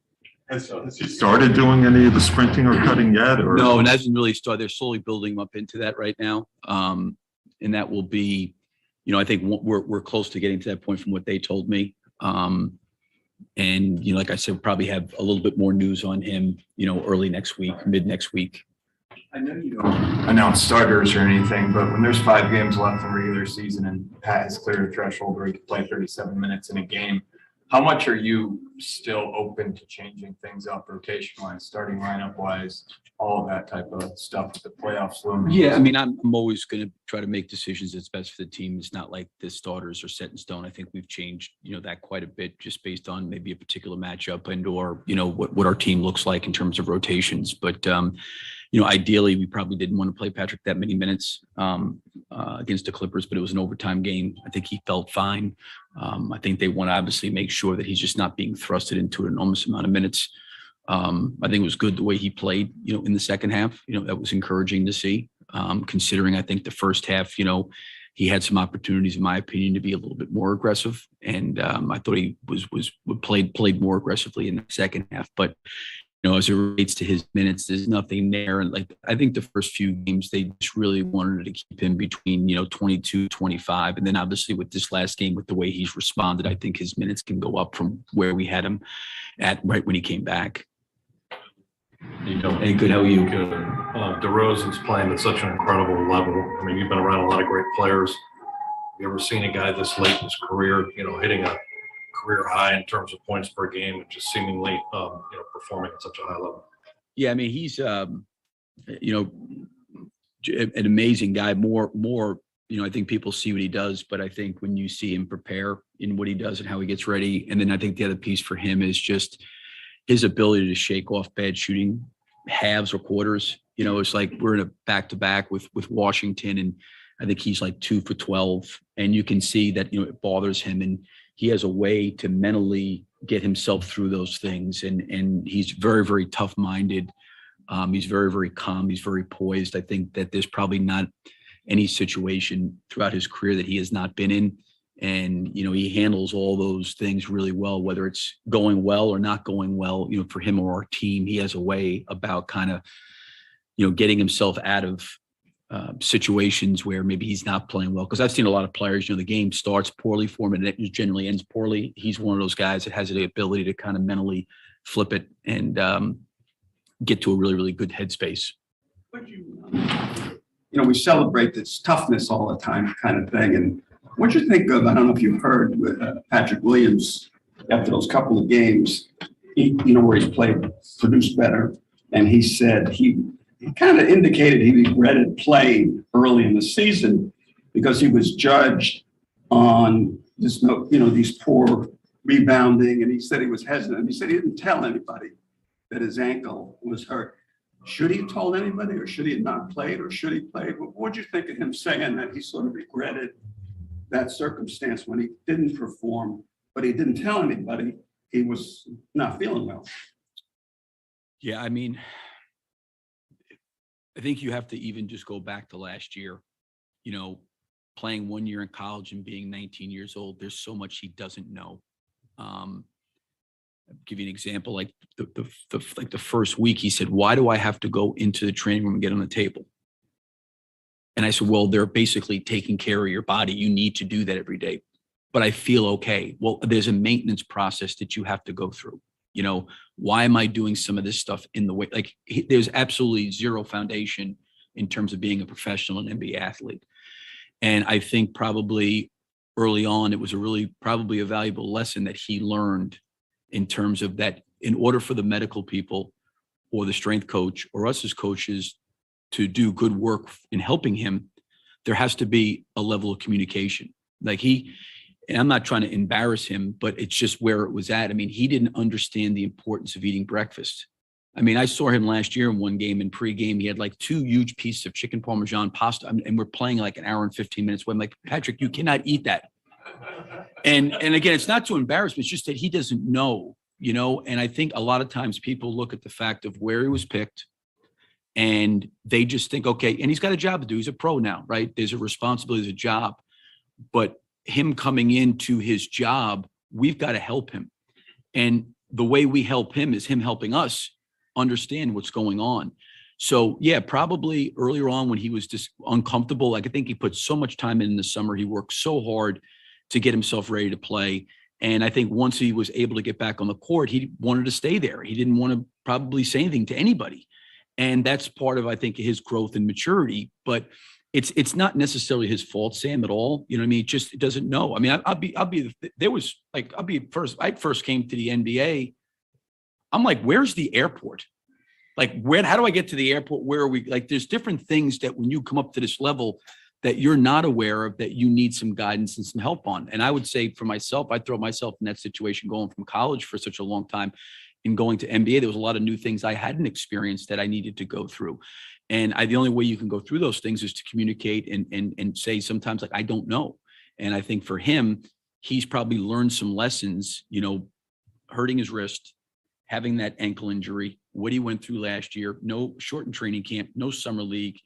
Has he started doing any of the sprinting or cutting yet? Or? No, and that hasn't really started. They're slowly building him up into that right now. And that will be, I think we're close to getting to that point from what they told me. And, like I said, we'll probably have a little bit more news on him, early next week, mid next week. I know you don't announce starters or anything, but when there's 5 games left in regular season and Pat has cleared a threshold where he can play 37 minutes in a game, how much are you still open to changing things up rotation-wise, starting lineup-wise, all of that type of stuff with the playoffs looming? Yeah, I mean, I'm always going to try to make decisions that's best for the team. It's not like the starters are set in stone. I think we've changed, that quite a bit just based on maybe a particular matchup and or, what our team looks like in terms of rotations. But, ideally, we probably didn't want to play Patrick that many minutes against the Clippers, but it was an overtime game. I think he felt fine. I think they want to obviously make sure that he's just not being thrusted into an enormous amount of minutes. I think it was good the way he played, in the second half. That was encouraging to see, considering I think the first half, he had some opportunities, in my opinion, to be a little bit more aggressive. And I thought he played more aggressively in the second half. But as it relates to his minutes, there's nothing there. And I think the first few games, they just really wanted to keep him between, 22, 25. And then obviously with this last game, with the way he's responded, I think his minutes can go up from where we had him at right when he came back. Hey, good. How are you? Good. DeRozan's playing at such an incredible level. I mean, you've been around a lot of great players. Have you ever seen a guy this late in his career, hitting a career high in terms of points per game and just seemingly, performing at such a high level? Yeah, I mean, he's, an amazing guy. More, I think people see what he does, but I think when you see him prepare in what he does and how he gets ready, and then I think the other piece for him is just his ability to shake off bad shooting, halves or quarters. It's like we're in a back-to-back with Washington, and I think he's like 2 for 12, and you can see that, it bothers him, and he has a way to mentally get himself through those things. And he's very, very tough-minded. He's very, very calm. He's very poised. I think that there's probably not any situation throughout his career that he has not been in. And, you know, he handles all those things really well, whether it's going well or not going well, you know, for him or our team. He has a way about kind of, you know, getting himself out of situations where maybe he's not playing well. Because I've seen a lot of players, you know, the game starts poorly for him and it generally ends poorly. He's one of those guys that has the ability to kind of mentally flip it and get to a really, really good headspace. You know, we celebrate this toughness all the time kind of thing. And what do you think of, I don't know if you've heard with Patrick Williams after those couple of games, where he's produced better. And he said he kind of indicated he regretted playing early in the season because he was judged on this, these poor rebounding. And he said he was hesitant. He said he didn't tell anybody that his ankle was hurt. Should he have told anybody, or should he have not played, or should he play? What do you think of him saying that he sort of regretted that circumstance when he didn't perform, but he didn't tell anybody he was not feeling well? Yeah, I mean, I think you have to even just go back to last year, you know, playing 1 year in college and being 19 years old. There's so much he doesn't know. I'll give you an example. Like the first week, he said, "Why do I have to go into the training room and get on the table?" And I said, "Well, they're basically taking care of your body. You need to do that every day." But I feel okay. Well, there's a maintenance process that you have to go through. You know, why am I doing some of this stuff in the way? Like, there's absolutely zero foundation in terms of being a professional and NBA athlete. And I think probably early on, it was probably a valuable lesson that he learned in terms of that in order for the medical people or the strength coach or us as coaches to do good work in helping him, there has to be a level of communication. Like and I'm not trying to embarrass him, but it's just where it was at. I mean, he didn't understand the importance of eating breakfast. I mean, I saw him last year in one game in pregame. He had like 2 huge pieces of chicken Parmesan pasta, and we're playing like an hour and 15 minutes. I'm like, "Patrick, you cannot eat that." And again, it's not to embarrass me. It's just that he doesn't know, you know? And I think a lot of times people look at the fact of where he was picked and they just think, okay, and he's got a job to do. He's a pro now, right? There's a responsibility, there's a job. But him coming into his job, we've got to help him. And the way we help him is him helping us understand what's going on. So yeah, probably earlier on when he was just uncomfortable, like I think he put so much time in the summer. He worked so hard to get himself ready to play. And I think once he was able to get back on the court, he wanted to stay there. He didn't want to probably say anything to anybody. And that's part of, I think, his growth and maturity. But it's not necessarily his fault, Sam, at all. You know what I mean? It doesn't know. I mean, I first came to the NBA. I'm like, where's the airport? Like, how do I get to the airport? Where are we? Like, there's different things that when you come up to this level that you're not aware of, that you need some guidance and some help on. And I would say for myself, I throw myself in that situation going from college for such a long time and going to NBA. There was a lot of new things I hadn't experienced that I needed to go through. And the only way you can go through those things is to communicate and say sometimes, like, I don't know. And I think for him, he's probably learned some lessons, you know, hurting his wrist, having that ankle injury, what he went through last year, no shortened training camp, no summer league,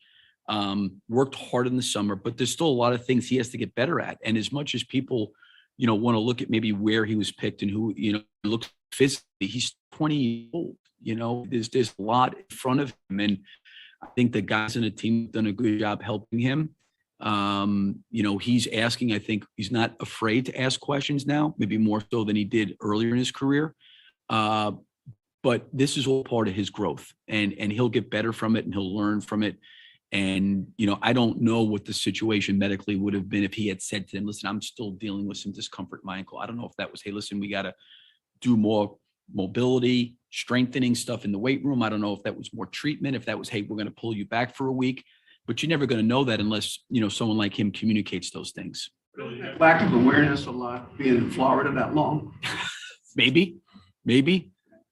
worked hard in the summer, but there's still a lot of things he has to get better at. And as much as people, you know, want to look at maybe where he was picked and who, you know, looks physically, he's 20 years old, you know, there's a lot in front of him. And I think the guys in the team have done a good job helping him. You know, he's asking, I think he's not afraid to ask questions now, maybe more so than he did earlier in his career. But this is all part of his growth, and he'll get better from it and he'll learn from it. And, you know, I don't know what the situation medically would have been if he had said to them, "Listen, I'm still dealing with some discomfort in my ankle." I don't know if that was, "Hey, listen, we got to do more mobility, strengthening stuff in the weight room." I don't know if that was more treatment, if that was, "Hey, we're going to pull you back for a week." But you're never going to know that unless, you know, someone like him communicates those things. Lack of awareness a lot being in Florida that long. Maybe.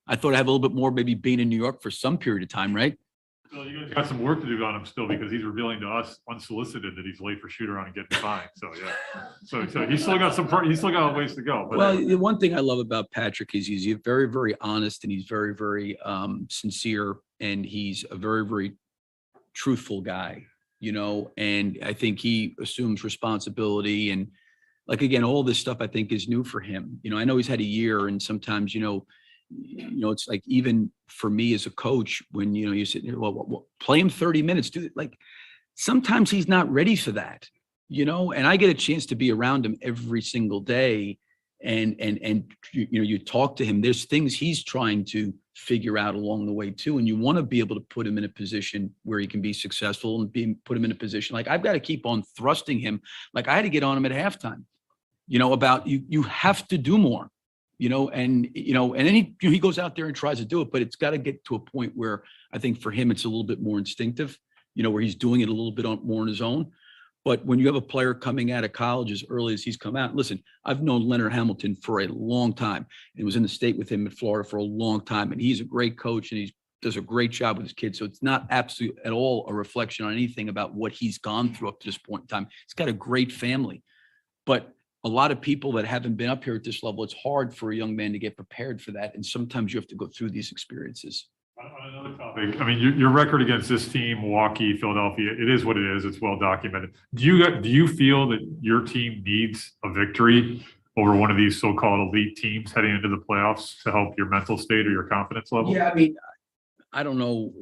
I thought I have a little bit more, maybe being in New York for some period of time, right? Well, you guys got some work to do on him still because he's revealing to us unsolicited that he's late for shoot around and getting fined. So yeah, so he's still got a ways to go. But Well, the one thing I love about Patrick is he's very, very honest, and he's very, very sincere, and he's a very, very truthful guy, and I think he assumes responsibility. And like, again, all this stuff I think is new for him. I know he's had a year, and sometimes, it's like, even for me as a coach, when, you sit there, well, play him 30 minutes, sometimes he's not ready for that, and I get a chance to be around him every single day. And you talk to him, there's things he's trying to figure out along the way too. And you want to be able to put him in a position where he can be successful and put him in a position. Like, I've got to keep on thrusting him. Like, I had to get on him at halftime, about you have to do more. And then he goes out there and tries to do it, but it's got to get to a point where I think for him, it's a little bit more instinctive, where he's doing it a little bit more on his own. But when you have a player coming out of college as early as he's come out, listen, I've known Leonard Hamilton for a long time and was in the state with him in Florida for a long time. And he's a great coach, and he does a great job with his kids. So it's not absolute at all a reflection on anything about what he's gone through up to this point in time. He's got a great family, but a lot of people that haven't been up here at this level, it's hard for a young man to get prepared for that. And sometimes you have to go through these experiences. On another topic, I mean, your record against this team, Milwaukee, Philadelphia, it is what it is. It's well documented. Do you feel that your team needs a victory over one of these so-called elite teams heading into the playoffs to help your mental state or your confidence level? Yeah, I mean, I don't know.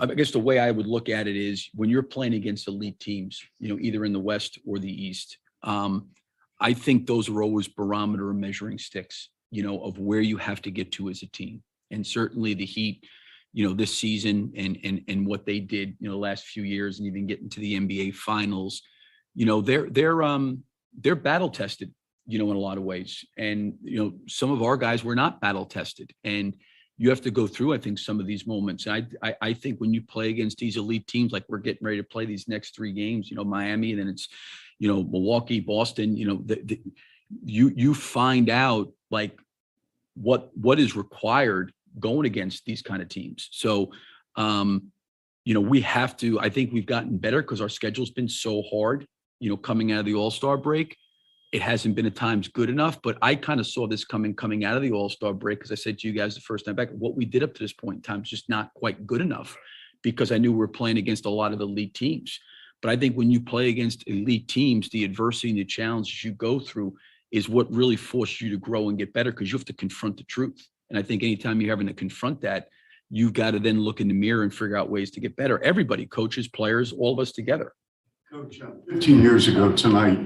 I guess the way I would look at it is when you're playing against elite teams, either in the West or the East, I think those are always barometer and measuring sticks, of where you have to get to as a team. And certainly the Heat, this season and what they did, the last few years, and even getting to the NBA finals, they're battle tested, in a lot of ways. And, some of our guys were not battle tested, and you have to go through, I think, some of these moments. And I think when you play against these elite teams, like we're getting ready to play these next 3 games, Miami, and then it's, Milwaukee, Boston, you find out like what is required going against these kind of teams. So, we have to, I think we've gotten better because our schedule's been so hard, coming out of the All-Star break. It hasn't been at times good enough, but I kind of saw this coming out of the All-Star break, because I said to you guys the first time back, what we did up to this point in time is just not quite good enough, because I knew we were playing against a lot of elite teams. But I think when you play against elite teams, the adversity and the challenges you go through is what really forces you to grow and get better, because you have to confront the truth. And I think anytime you're having to confront that, you've got to then look in the mirror and figure out ways to get better. Everybody, coaches, players, all of us together. Coach, 15 years ago tonight,